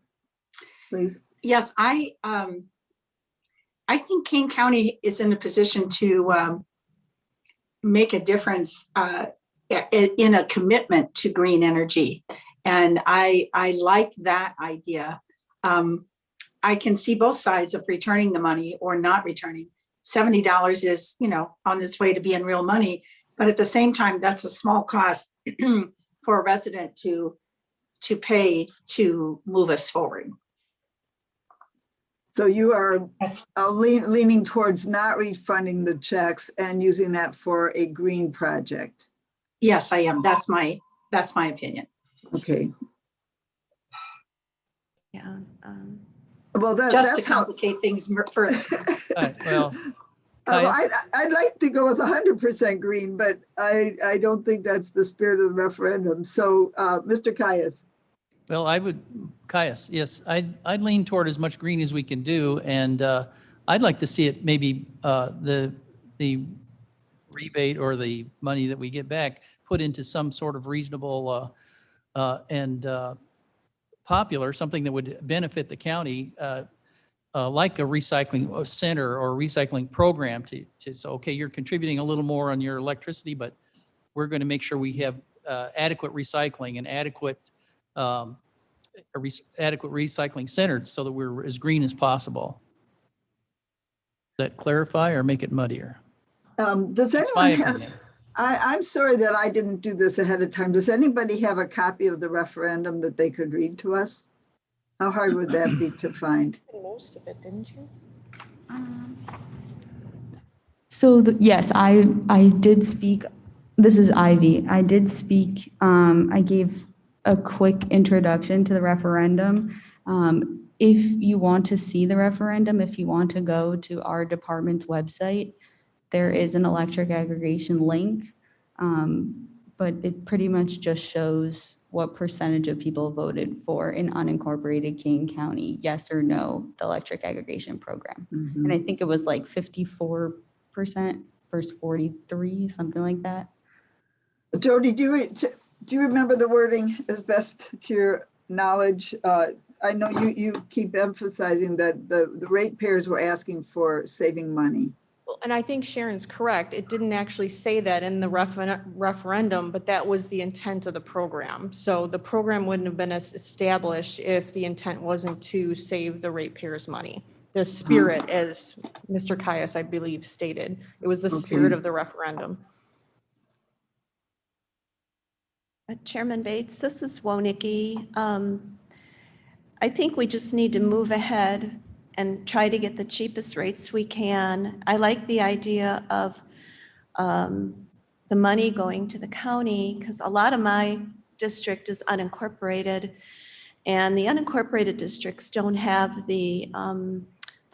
please. Yes, I think Kane County is in a position to make a difference in a commitment to green energy. And I like that idea. I can see both sides of returning the money or not returning. $70 is, on its way to being real money. But at the same time, that's a small cost for a resident to pay to move us forward. So you are leaning towards not refunding the checks and using that for a green project. Yes, I am. That's my opinion. Okay. Yeah. Well, Just to that's how. complicate things further. Well, I'd like to go with 100% green, but I don't think that's the spirit of the referendum. So, Mr. Caius. Well, Caius, yes, I'd lean toward as much green as we can do, and I'd like to see it maybe the rebate or the money that we get back put into some sort of reasonable and popular, something that would benefit the county, like a recycling center or recycling program to say, okay, you're contributing a little more on your electricity, but we're going to make sure we have adequate recycling and adequate recycling centers so that we're as green as possible. Does that clarify or make it muddier? Does That's my anyone have, opinion. I'm sorry that I didn't do this ahead of time. Does anybody have a copy of the referendum that they could read to us? How hard would that be to find? most of it, didn't you? So yes, I did speak. This is Ivy. I did speak. I gave a quick introduction to the referendum. If you want to see the referendum, if you want to go to our department's website, there is an electric aggregation link, but it pretty much just shows what percentage of people voted for in unincorporated Kane County, yes or no, the electric aggregation program. And I think it was like 54% versus 43, something like that. Jody, do you remember the wording as best to your knowledge? I know you keep emphasizing that the ratepayers were asking for saving money. Well, and I think Sharon's correct. It didn't actually say that in the referendum, but that was the intent of the program. So the program wouldn't have been established if the intent wasn't to save the ratepayers money. The spirit, as Mr. Caius, I believe, stated, it was the spirit of the referendum. Chairman Bates, this is Wonicki. I think we just need to move ahead and try to get the cheapest rates we can. I like the idea of the money going to the county because a lot of my district is unincorporated, and the unincorporated districts don't have the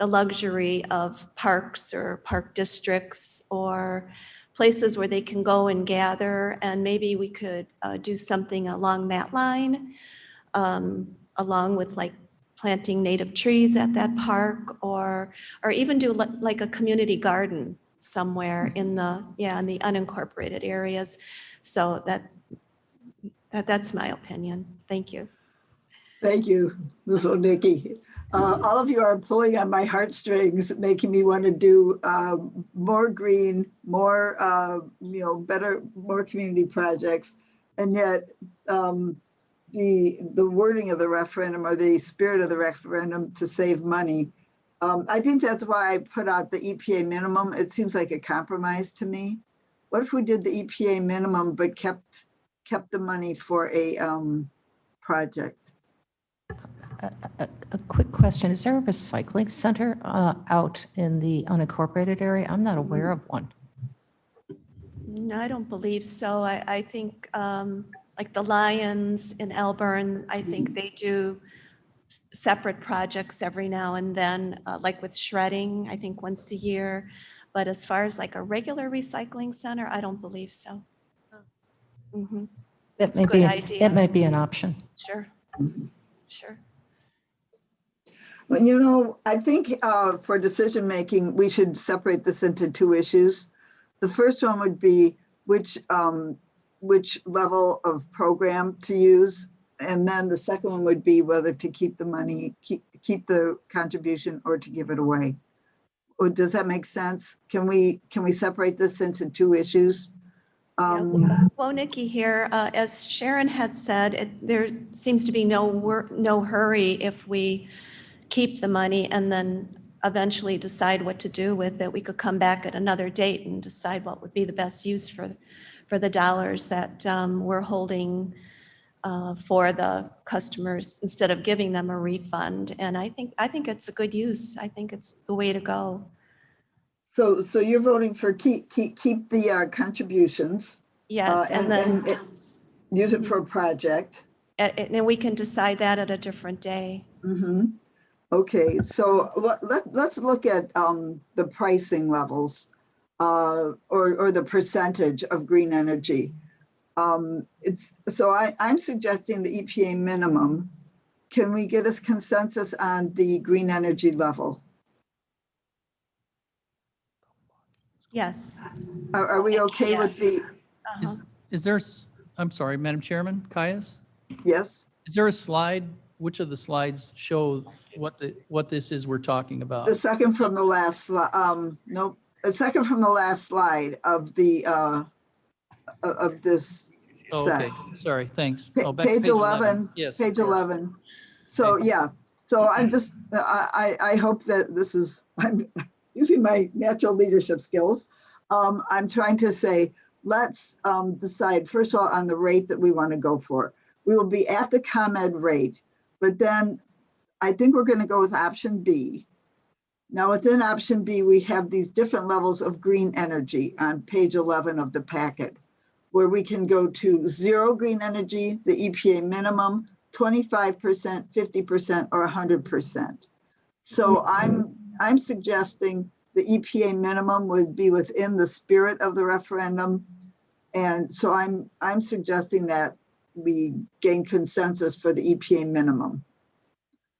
luxury of parks or park districts or places where they can go and gather, and maybe we could do something along that line, along with like planting native trees at that park, or even do like a community garden somewhere in the unincorporated areas. So that's my opinion. Thank you. Thank you, Ms. Wonicki. All of you are pulling on my heartstrings, making me want to do more green, more, better, more community projects. And yet the wording of the referendum or the spirit of the referendum to save money, I think that's why I put out the EPA minimum. It seems like a compromise to me. What if we did the EPA minimum but kept the money for a project? A quick question. Is there a recycling center out in the unincorporated area? I'm not aware of one. No, I don't believe so. I think like the Lions in Elburn, I think they do separate projects every now and then, like with shredding, I think once a year. But as far as like a regular recycling center, I don't believe so. Mhm. That That's a may good be, idea. that might be an option. Sure, sure. Well, you know, I think for decision making, we should separate this into two issues. The first one would be which level of program to use, and then the second one would be whether to keep the money, keep the contribution, or to give it away. Or does that make sense? Can we separate this into two issues? Well, Nikki here, as Sharon had said, there seems to be no hurry if we keep the money and then eventually decide what to do with it. We could come back at another date and decide what would be the best use for the dollars that we're holding for the customers instead of giving them a refund. And I think it's a good use. I think it's the way to go. So you're voting for keep the contributions. Yes, and then use it for a project. And then we can decide that at a different day. Mm-hmm. Okay, so let's look at the pricing levels or the percentage of green energy. I'm suggesting the EPA minimum. Can we get a consensus on the green energy level? Yes. Are we okay with the? Is there, I'm sorry, Madam Chairman, Caius? Yes. Is there a slide? Which of the slides show what this is we're talking about? The second from the last slide. Nope. The second from the last slide of the of this set. Okay, sorry, thanks. Page 11. Yes, page 11. So okay. yeah. So I'm just I hope that this is, I'm using my natural leadership skills. I'm trying to say, let's decide first of all on the rate that we want to go for. We will be at the ComEd rate, but then I think we're going to go with option B. Now within option B, we have these different levels of green energy on page 11 of the packet, where we can go to zero green energy, the EPA minimum, 25%, 50%, or 100%. So I'm suggesting the EPA minimum would be within the spirit of the referendum. And so I'm suggesting that we gain consensus for the EPA minimum.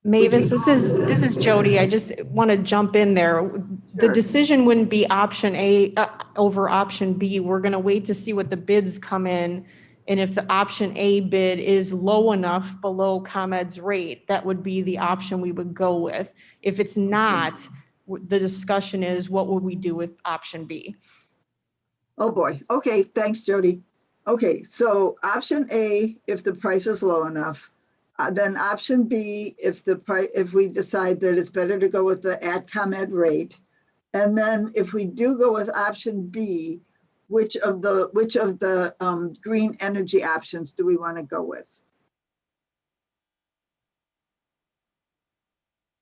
Mavis, this is Jody. I just want to jump in there. The decision wouldn't be option A over option B. We're going to wait to see what the bids come in. And if the option A bid is low enough below ComEd's rate, that would be the option we would go with. If it's not, the discussion is what would we do with option B? Oh boy. Okay. Thanks, Jody. Okay. So option A, if the price is low enough. Then option B, if we decide that it's better to go with the at ComEd rate, and then if we do go with option B, which of the green energy options do we want to go with?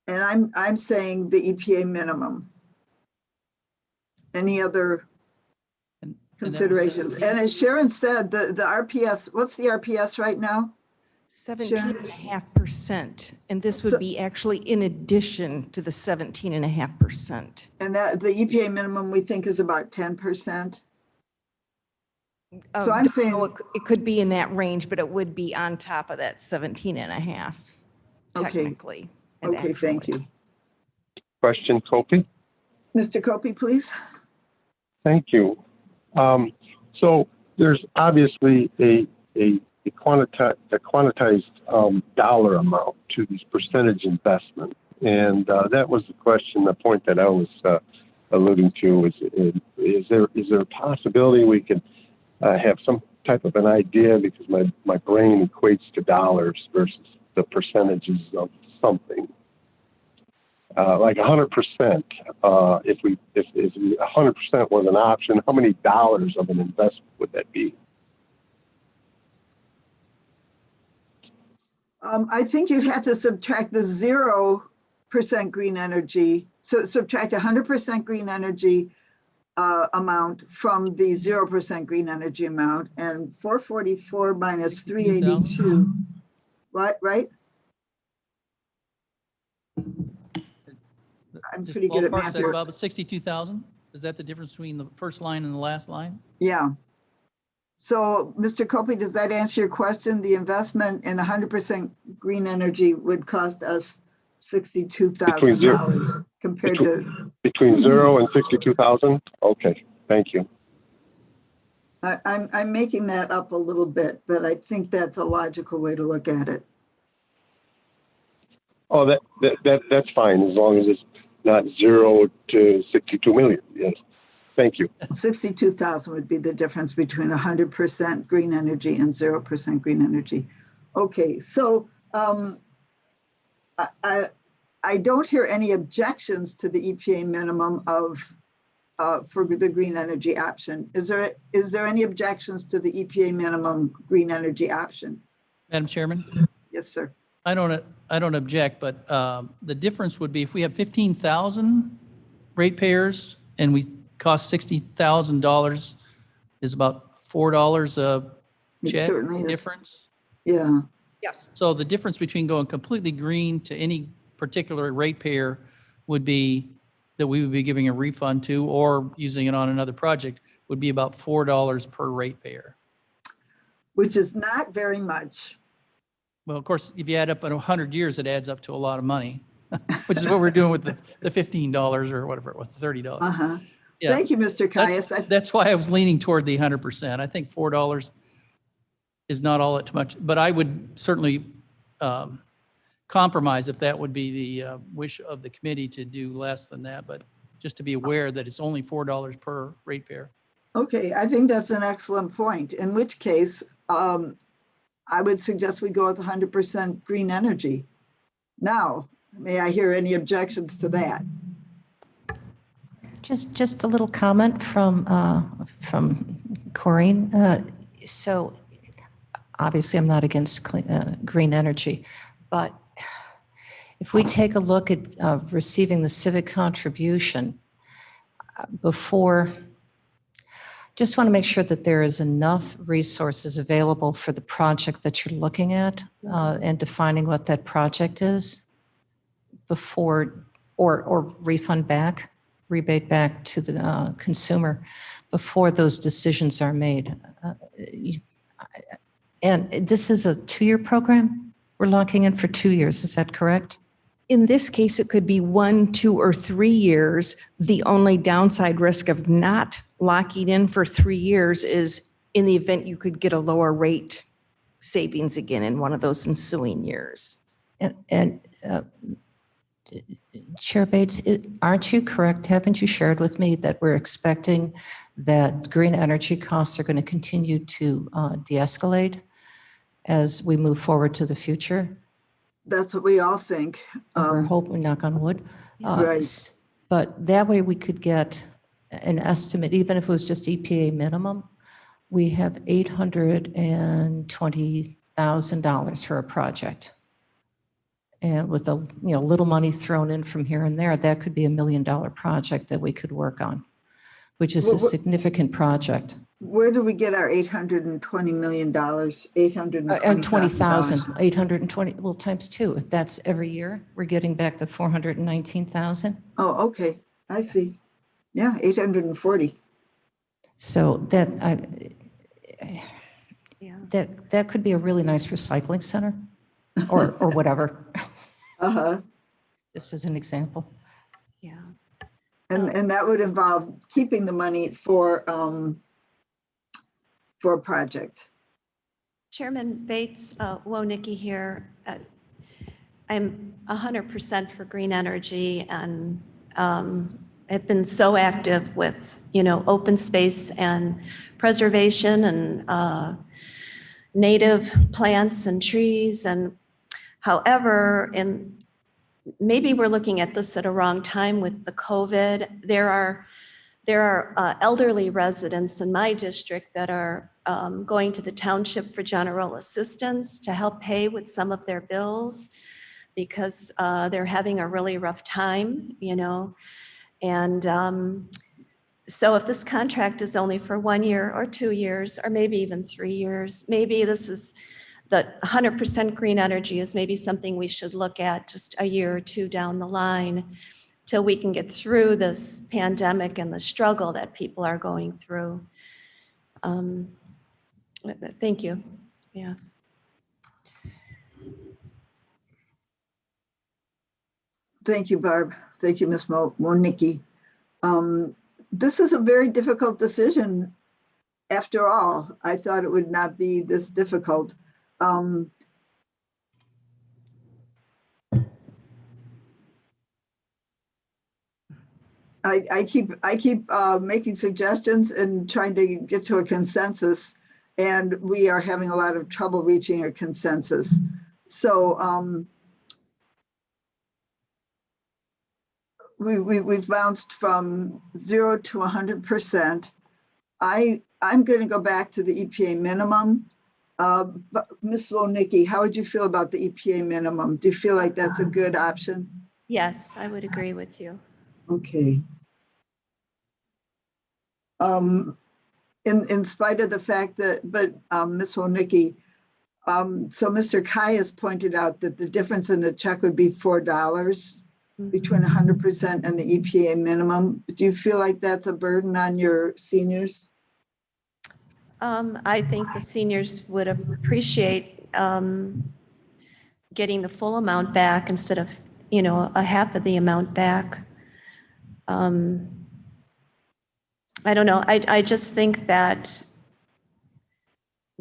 And I'm saying the EPA minimum. Any other considerations? And as Sharon said, the RPS, what's the RPS right now? 17.5%, and this would be actually in addition to the 17.5%. And that the EPA minimum we think is about 10%. So I'm saying it could be in that range, but it would be on top of that 17.5 technically. Okay, thank you. Question, Copey? Mr. Copey, please. Thank you. So there's obviously a quantitized dollar amount to these percentage investment. And that was the point that I was alluding to. Is there a possibility we can have some type of an idea, because my brain equates to dollars versus the percentages of something. Like 100%, if 100% was an option, how many dollars of an investment would that be? I think you'd have to subtract the 0% green energy. So subtract 100% green energy amount from the 0% green energy amount, and 444 minus 382. Right? I'm Just pretty good at ballpark, is math that here. about 62,000? Is that the difference between the first line and the last line? Yeah. So, Mr. Copey, does that answer your question? The investment in 100% green energy would cost us $62,000 compared to. Between 0 and 62,000? Okay, thank you. I'm making that up a little bit, but I think that's a logical way to look at it. Oh, that's fine, as long as it's not 0 to 62 million. Yes, thank you. 62,000 would be the difference between 100% green energy and 0% green energy. Okay, so I don't hear any objections to the EPA minimum for the green energy option. Is there any objections to the EPA minimum green energy option? Madam Chairman? Yes, sir. I don't object, but the difference would be if we have 15,000 ratepayers and we cost $60,000 is about $4 a It check certainly is. difference. Yeah. Yes. So the difference between going completely green to any particular ratepayer would be that we would be giving a refund to or using it on another project would be about $4 per ratepayer. Which is not very much. Well, of course, if you add up in 100 years, it adds up to a lot of money, which is what we're doing with the $15 or whatever it was, $30. Uh-huh. Yeah. Thank you, Mr. Caius. That's why I was leaning toward the 100%. I think $4 is not all that too much, but I would certainly compromise if that would be the wish of the committee to do less than that, but just to be aware that it's only $4 per ratepayer. Okay, I think that's an excellent point, in which case I would suggest we go with 100% green energy. Now, may I hear any objections to that? Just a little comment from Corinne. So obviously I'm not against green energy, but if we take a look at receiving the civic contribution before, just want to make sure that there is enough resources available for the project that you're looking at and defining what that project is before, or refund back, rebate back to the consumer before those decisions are made. And this is a 2-year program? We're locking in for 2 years, is that correct? In this case, it could be 1, 2, or 3 years. The only downside risk of not locking in for 3 years is in the event you could get a lower rate savings again in one of those ensuing years. And Chair Bates, aren't you correct? Haven't you shared with me that we're expecting that green energy costs are going to continue to de-escalate as we move forward to the future? That's what we all think. We're hoping, knock on wood. Right. But that way we could get an estimate, even if it was just EPA minimum. We have $820,000 for a project. And with a little money thrown in from here and there, that could be $1 million project that we could work on, which is a significant project. Where do we get our $820 million? $820,000, 820, well, times 2. If that's every year, we're getting back the 419,000. Oh, okay. I see. Yeah, 840. So that could be a really nice recycling center or whatever. Uh-huh. Just as an example. Yeah. And that would involve keeping the money for a project. Chairman Bates, Nikki here. I'm 100% for green energy and have been so active with, open space and preservation and native plants and trees. And however, and maybe we're looking at this at a wrong time with the COVID, there are elderly residents in my district that are going to the township for general assistance to help pay with some of their bills because they're having a really rough time, you know. And so if this contract is only for 1 year or 2 years, or maybe even 3 years, maybe this is that 100% green energy is maybe something we should look at just a year or two down the line till we can get through this pandemic and the struggle that people are going through. Thank you. Yeah. Thank you, Barb. Thank you, Ms. Monique. This is a very difficult decision. After all, I thought it would not be this difficult. I keep making suggestions and trying to get to a consensus, and we are having a lot of trouble reaching a consensus. So we've bounced from 0 to 100%. I'm going to go back to the EPA minimum. But Ms. Wolnicki, how would you feel about the EPA minimum? Do you feel like that's a good option? Yes, I would agree with you. Okay. In spite of the fact that, but Ms. Wolnicki, so Mr. Kai has pointed out that the difference in the check would be $4 between 100% and the EPA minimum. Do you feel like that's a burden on your seniors? I think the seniors would appreciate getting the full amount back instead of, you know, a half of the amount back. I don't know. I just think that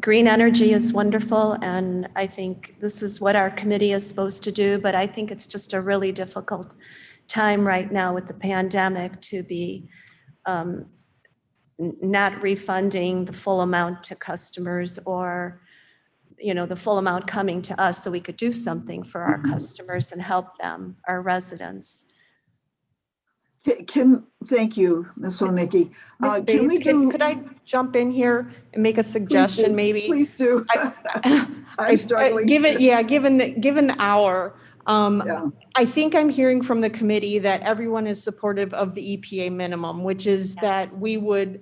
green energy is wonderful, and I think this is what our committee is supposed to do, but I think it's just a really difficult time right now with the pandemic to be not refunding the full amount to customers, or, you know, the full amount coming to us so we could do something for our customers and help them, our residents. Thank you, Ms. Wolnicki. Ms. Bates, could I jump in here and make a suggestion, maybe? Please do. I'm struggling. Given the hour, I think I'm hearing from the committee that everyone is supportive of the EPA minimum, which is that we would,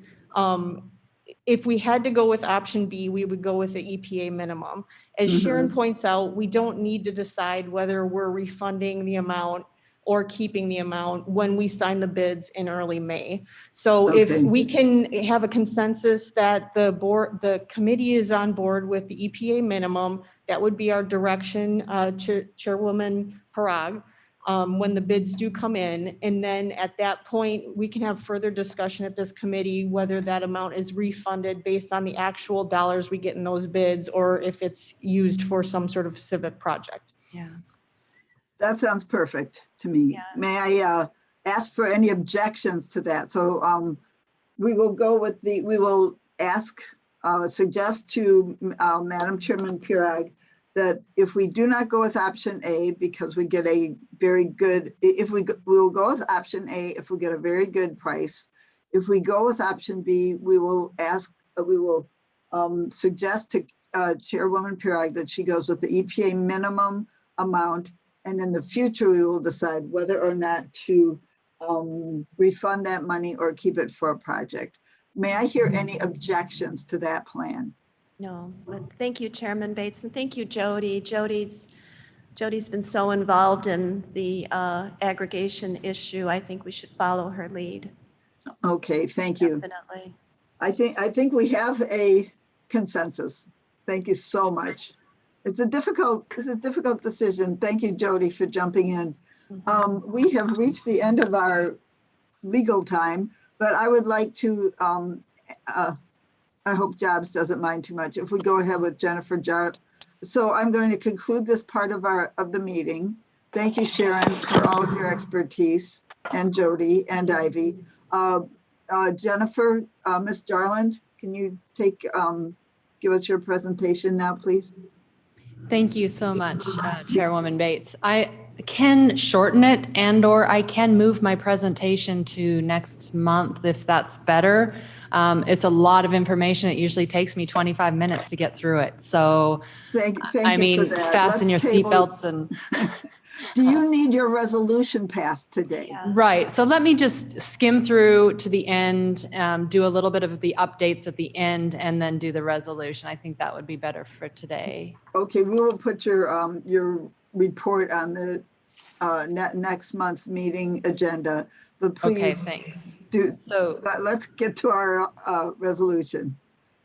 if we had to go with option B, we would go with the EPA minimum. As Sharon points out, we don't need to decide whether we're refunding the amount or keeping the amount when we sign the bids in early May. So if we can have a consensus that the committee is on board with the EPA minimum, that would be our direction, Chairwoman Parag, when the bids do come in. And then at that point, we can have further discussion at this committee whether that amount is refunded based on the actual dollars we get in those bids, or if it's used for some sort of civic project. Yeah. That sounds perfect to me. Yeah. May I ask for any objections to that? So we will go with we will suggest to Madam Chairman Pirag that if we do not go with option A, because we get a very good, we will go with option A if we get a very good price. If we go with option B, we will suggest to Chairwoman Pirag that she goes with the EPA minimum amount. And in the future, we will decide whether or not to refund that money or keep it for a project. May I hear any objections to that plan? No, but thank you, Chairman Bates, and thank you, Jody. Jody's been so involved in the aggregation issue. I think we should follow her lead. Okay, thank you. Definitely. I think we have a consensus. Thank you so much. It's a difficult decision. Thank you, Jody, for jumping in. We have reached the end of our legal time, but I would like to, I hope Jobs doesn't mind too much if we go ahead with Jennifer Jobs. So I'm going to conclude this part of the meeting. Thank you, Sharon, for all of your expertise, and Jody and Ivy. Jennifer, Ms. Jarland, can you give us your presentation now, please? Thank you so much, Chairwoman Bates. I can shorten it, or I can move my presentation to next month if that's better. It's a lot of information. It usually takes me 25 minutes to get through it. So, Thank I you mean, for that. fasten your Let's table- seatbelts and. Do you need your resolution passed today? Right. So let me just skim through to the end, do a little bit of the updates at the end, and then do the resolution. I think that would be better for today. Okay, we will put your report on the next month's meeting agenda, but please. Okay, thanks. Let's get to our resolution.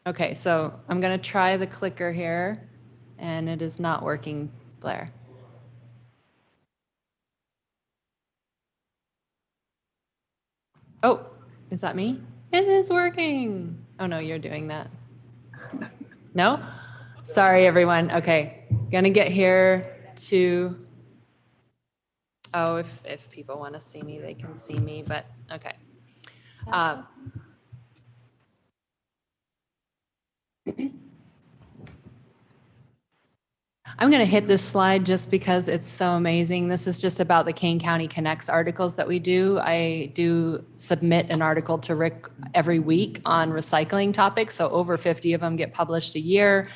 Okay, so I'm going to try the clicker here, and it is not working, Blair. Oh, is that me? It is working. Oh no, you're doing that. No? Sorry, everyone. Okay, gonna get here to, oh, if people want to see me, they can see me, but okay. I'm going to hit this slide just because it's so amazing. This is just about the Kane County Connects articles that we do. I do submit an article to Rick every week on recycling topics. So over 50 of them get published a year.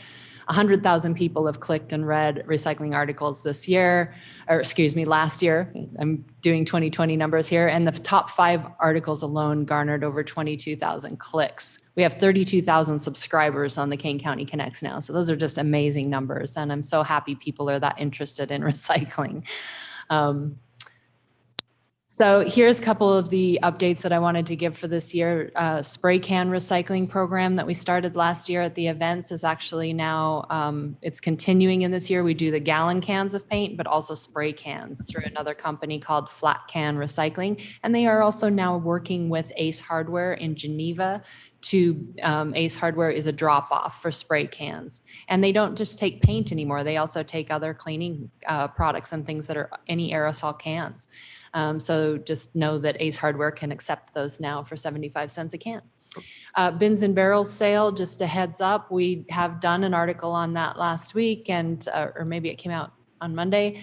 100,000 people have clicked and read recycling articles this year, or excuse me, last year. I'm doing 2020 numbers here. And the top 5 articles alone garnered over 22,000 clicks. We have 32,000 subscribers on the Kane County Connects now. So those are just amazing numbers. And I'm so happy people are that interested in recycling. So here's a couple of the updates that I wanted to give for this year. Spray can recycling program that we started last year at the events is actually now, it's continuing in this year. We do the gallon cans of paint, but also spray cans through another company called Flat Can Recycling. And they are also now working with Ace Hardware in Geneva to, Ace Hardware is a drop off for spray cans. And they don't just take paint anymore. They also take other cleaning products and things that are any aerosol cans. So just know that Ace Hardware can accept those now for 75 cents a can. Bins and barrels sale, just a heads up, we have done an article on that last week, and or maybe it came out on Monday.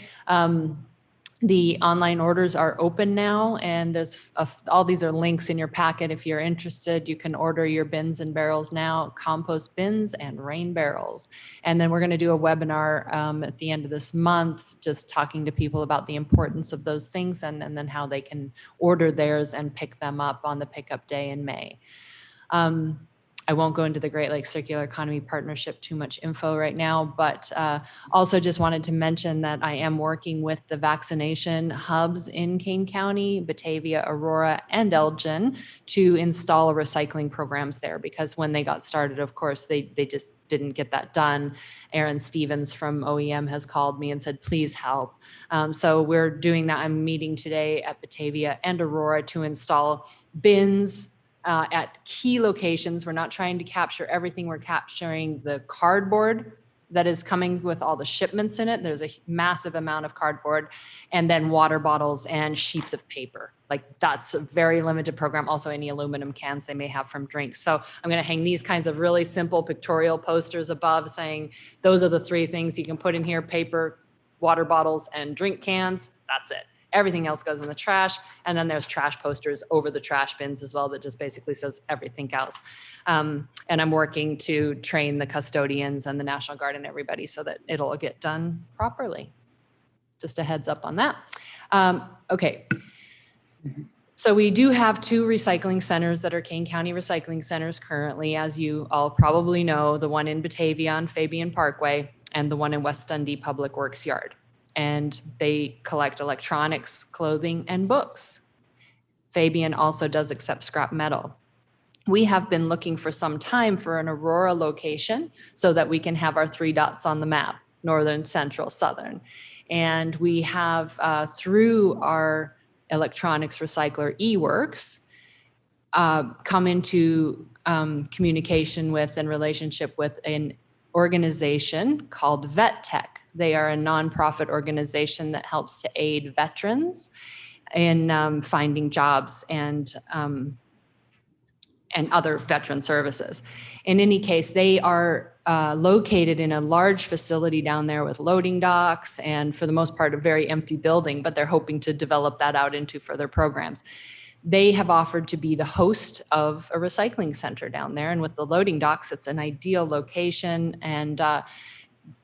The online orders are open now, and there's all these are links in your packet. If you're interested, you can order your bins and barrels now, compost bins and rain barrels. And then we're going to do a webinar at the end of this month, just talking to people about the importance of those things and then how they can order theirs and pick them up on the pickup day in May. I won't go into the Great Lakes Circular Economy Partnership too much info right now, but also just wanted to mention that I am working with the vaccination hubs in Kane County, Batavia, Aurora, and Elgin to install recycling programs there, because when they got started, of course, they just didn't get that done. Aaron Stevens from OEM has called me and said, please help. So we're doing that. I'm meeting today at Batavia and Aurora to install bins at key locations. We're not trying to capture everything. We're capturing the cardboard that is coming with all the shipments in it. There's a massive amount of cardboard, and then water bottles and sheets of paper. Like, that's a very limited program. Also any aluminum cans they may have from drinks. So I'm going to hang these kinds of really simple pictorial posters above saying, those are the 3 things you can put in here: paper, water bottles, and drink cans. That's it. Everything else goes in the trash. And then there's trash posters over the trash bins as well that just basically says everything else. And I'm working to train the custodians and the National Guard and everybody so that it'll get done properly. Just a heads up on that. Okay. So we do have 2 recycling centers that are Kane County recycling centers currently, as you all probably know, the one in Batavia on Fabian Parkway and the one in West Dundee Public Works Yard. And they collect electronics, clothing, and books. Fabian also does accept scrap metal. We have been looking for some time for an Aurora location so that we can have our 3 dots on the map: northern, central, southern. And we have, through our electronics recycler eWorks, come into communication with and relationship with an organization called VetTech. They are a nonprofit organization that helps to aid veterans in finding jobs and other veteran services. In any case, they are located in a large facility down there with loading docks and, for the most part, a very empty building, but they're hoping to develop that out into further programs. They have offered to be the host of a recycling center down there. And with the loading docks, it's an ideal location. And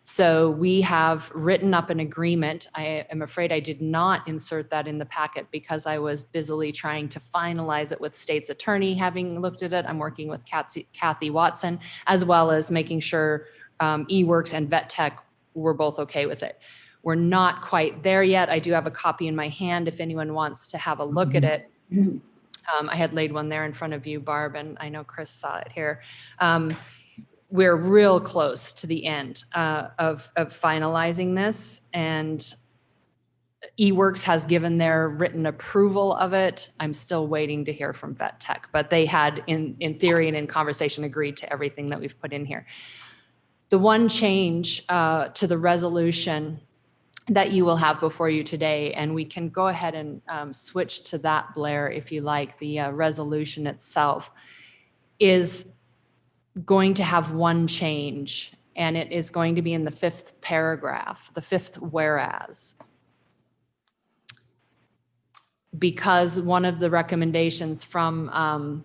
so we have written up an agreement. I am afraid I did not insert that in the packet because I was busily trying to finalize it with state's attorney, having looked at it. I'm working with Kathy Watson, as well as making sure eWorks and Vet Tech were both okay with it. We're not quite there yet. I do have a copy in my hand if anyone wants to have a look at it. I had laid one there in front of you, Barb, and I know Chris saw it here. We're real close to the end of finalizing this, and eWorks has given their written approval of it. I'm still waiting to hear from Vet Tech, but they had in theory and in conversation agreed to everything that we've put in here. The one change to the resolution that you will have before you today, and we can go ahead and switch to that, Blair, if you like. The resolution itself is going to have one change, and it is going to be in the 5th paragraph, the 5th whereas. Because one of the recommendations from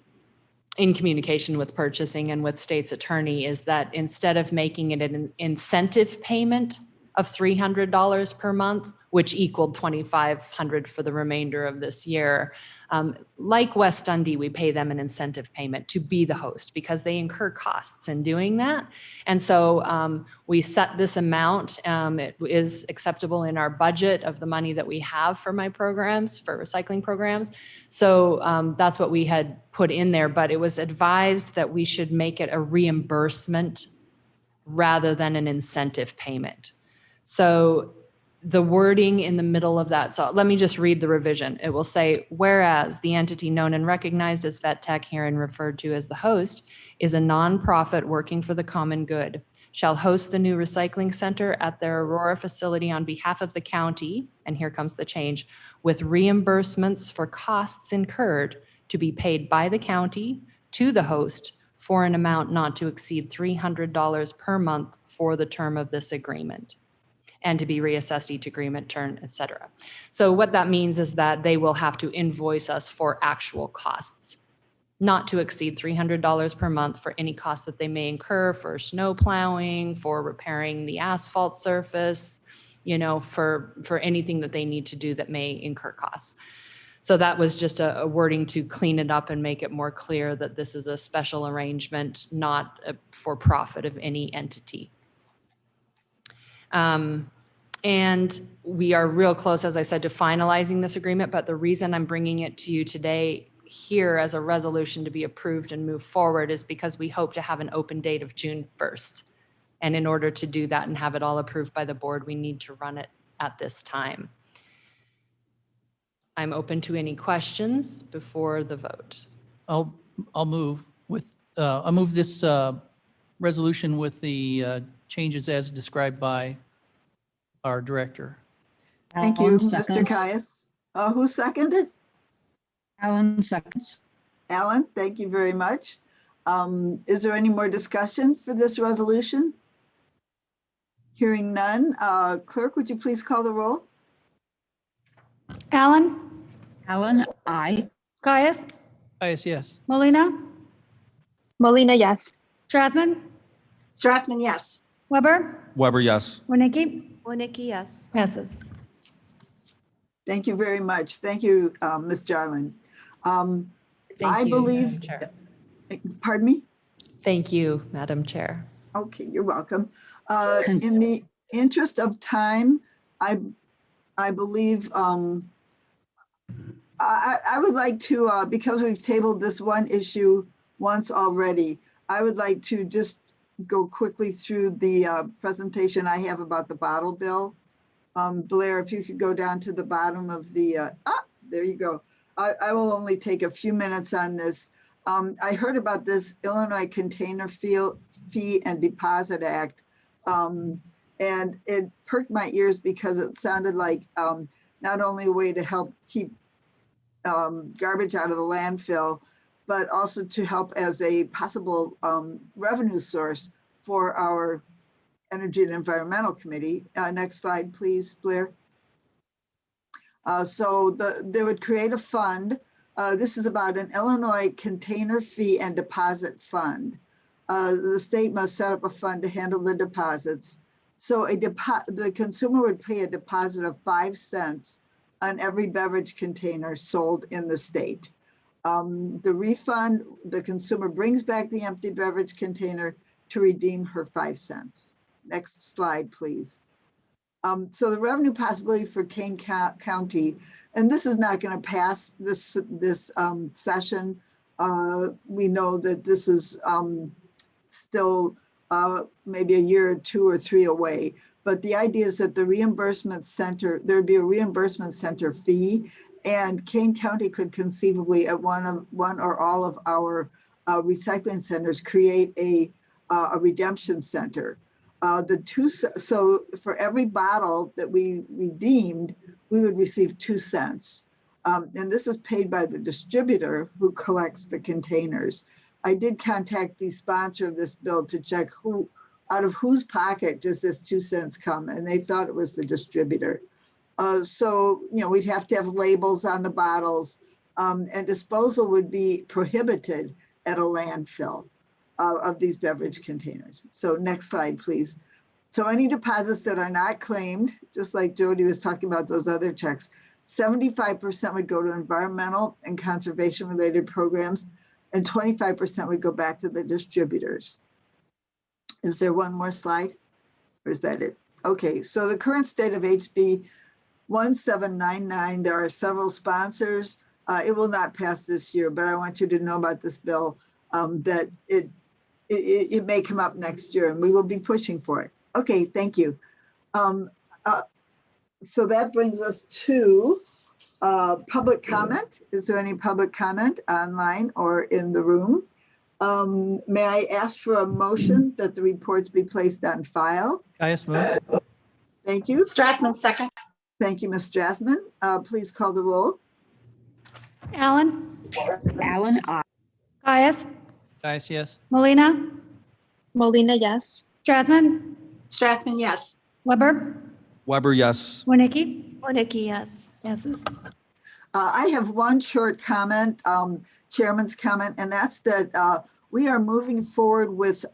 in communication with purchasing and with state's attorney is that instead of making it an incentive payment of $300 per month, which equaled $2,500 for the remainder of this year. Like West Dundee, we pay them an incentive payment to be the host because they incur costs in doing that. And so we set this amount. It is acceptable in our budget of the money that we have for my programs, for recycling programs. So that's what we had put in there, but it was advised that we should make it a reimbursement rather than an incentive payment. So the wording in the middle of that, so let me just read the revision. It will say, whereas the entity known and recognized as Vet Tech, herein referred to as the host, is a nonprofit working for the common good, shall host the new recycling center at their Aurora facility on behalf of the county, and here comes the change, with reimbursements for costs incurred to be paid by the county to the host for an amount not to exceed $300 per month for the term of this agreement, and to be reassessed each agreement term, et cetera. So what that means is that they will have to invoice us for actual costs, not to exceed $300 per month for any costs that they may incur for snow plowing, for repairing the asphalt surface, you know, for anything that they need to do that may incur costs. So that was just a wording to clean it up and make it more clear that this is a special arrangement, not for profit of any entity. And we are real close, as I said, to finalizing this agreement, but the reason I'm bringing it to you today here as a resolution to be approved and move forward is because we hope to have an open date of June 1st. And in order to do that and have it all approved by the board, we need to run it at this time. I'm open to any questions before the vote. I'll move with, I'll move this resolution with the changes as described by our director. Thank you, Alan Mr. seconds. Caius. Who seconded? Alan seconds. Alan, thank you very much. Is there any more discussion for this resolution? Hearing none, clerk, would you please call the roll? Alan? Alan, aye. Caius? Caius, yes. Molina? Molina, yes. Strathman? Strathman, yes. Weber? Weber, yes. Warnicki? Warnicki, yes. Passes. Thank you very much. Thank you, Ms. Jarlin. Thank I you, believe, Madam Chair. pardon me? Thank you, Madam Chair. Okay, you're welcome. In the interest of time, I believe I would like to, because we've tabled this one issue once already, I would like to just go quickly through the presentation I have about the bottle bill. Blair, if you could go down to the bottom of the, there you go. I will only take a few minutes on this. I heard about this Illinois Container Fee and Deposit Act, and it perked my ears because it sounded like not only a way to help keep garbage out of the landfill, but also to help as a possible revenue source for our Energy and Environmental Committee. Next slide, please, Blair. So they would create a fund This is about an Illinois container fee and deposit fund. The state must set up a fund to handle the deposits. So the consumer would pay a deposit of 5 cents on every beverage container sold in the state. The refund, the consumer brings back the empty beverage container to redeem her 5 cents. Next slide, please. So the revenue possibility for Kane County, and this is not going to pass this session. We know that this is still maybe a year or 2 or 3 away. But the idea is that the reimbursement center, there'd be a reimbursement center fee, and Kane County could conceivably at one or all of our recycling centers create a redemption center. So for every bottle that we redeemed, we would receive 2 cents. And this is paid by the distributor who collects the containers. I did contact the sponsor of this bill to check out of whose pocket does this 2 cents come, and they thought it was the distributor. So, we'd have to have labels on the bottles, and disposal would be prohibited at a landfill of these beverage containers. So next slide, please. So any deposits that are not claimed, just like Jody was talking about those other checks, 75% would go to environmental and conservation related programs, and 25% would go back to the distributors. Is there one more slide, or is that it? Okay, so the current state of HB 1799, there are several sponsors. It will not pass this year, but I want you to know about this bill, that it may come up next year, and we will be pushing for it. Okay, thank you. So that brings us to public comment. Is there any public comment online or in the room? May I ask for a motion that the reports be placed on file? Caius move. Thank you. Strathman, second. Thank you, Ms. Strathman. Please call the roll. Allen, Allen, aye. Caius, Caius, yes. Molina, Molina, yes. Strathman, Strathman, yes. Weber, Weber, yes. Winnicki. Winnicki, yes. Yeses. I have one short comment, chairman's comment, and that's that we are moving forward with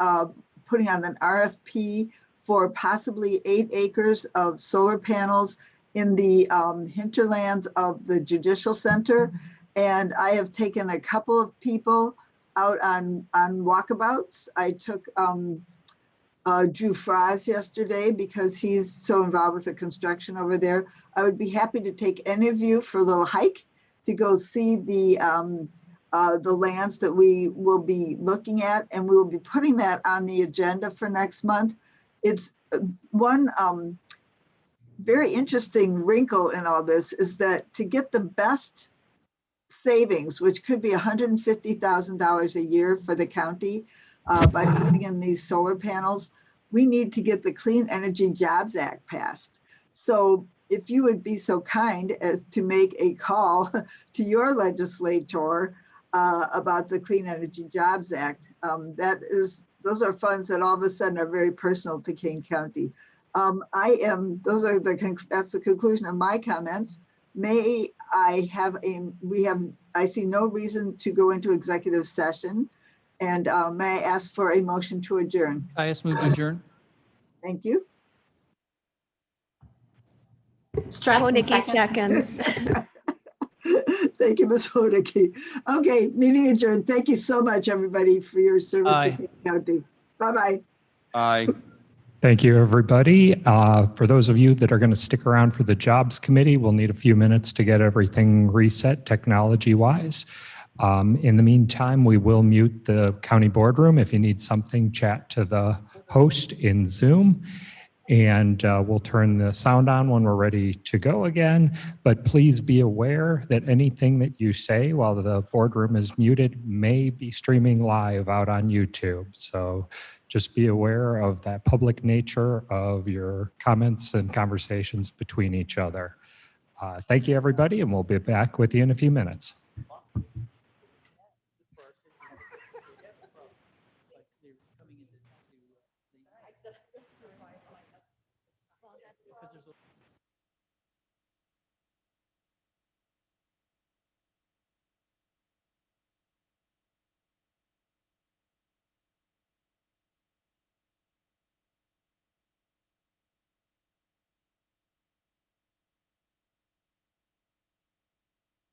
putting on an RFP for possibly 8 acres of solar panels in the hinterlands of the Judicial Center. And I have taken a couple of people out on walkabouts. I took Drew Fraz yesterday because he's so involved with the construction over there. I would be happy to take any of you for a little hike to go see the lands that we will be looking at, and we will be putting that on the agenda for next month. It's one very interesting wrinkle in all this is that to get the best savings, which could be $150,000 a year for the county by putting in these solar panels, we need to get the Clean Energy Jobs Act passed. So if you would be so kind as to make a call to your legislator about the Clean Energy Jobs Act, those are funds that all of a sudden are very personal to Kane County. That's the conclusion of my comments. I see no reason to go into executive session, and may I ask for a motion to adjourn? Caius move to adjourn. Thank you. Strathman, Winnicki, second. seconds. Thank you, Ms. Hodeke. Okay, meeting adjourned. Thank you so much, everybody, for your service to Kane County. Bye-bye. Aye. Thank you, everybody. For those of you that are going to stick around for the Jobs Committee, we'll need a few minutes to get everything reset technology-wise. In the meantime, we will mute the county boardroom. If you need something, chat to the host in Zoom. And we'll turn the sound on when we're ready to go again. But please be aware that anything that you say while the boardroom is muted may be streaming live out on YouTube. So just be aware of that public nature of your comments and conversations between each other. Thank you, everybody, and we'll be back with you in a few minutes. Because there's a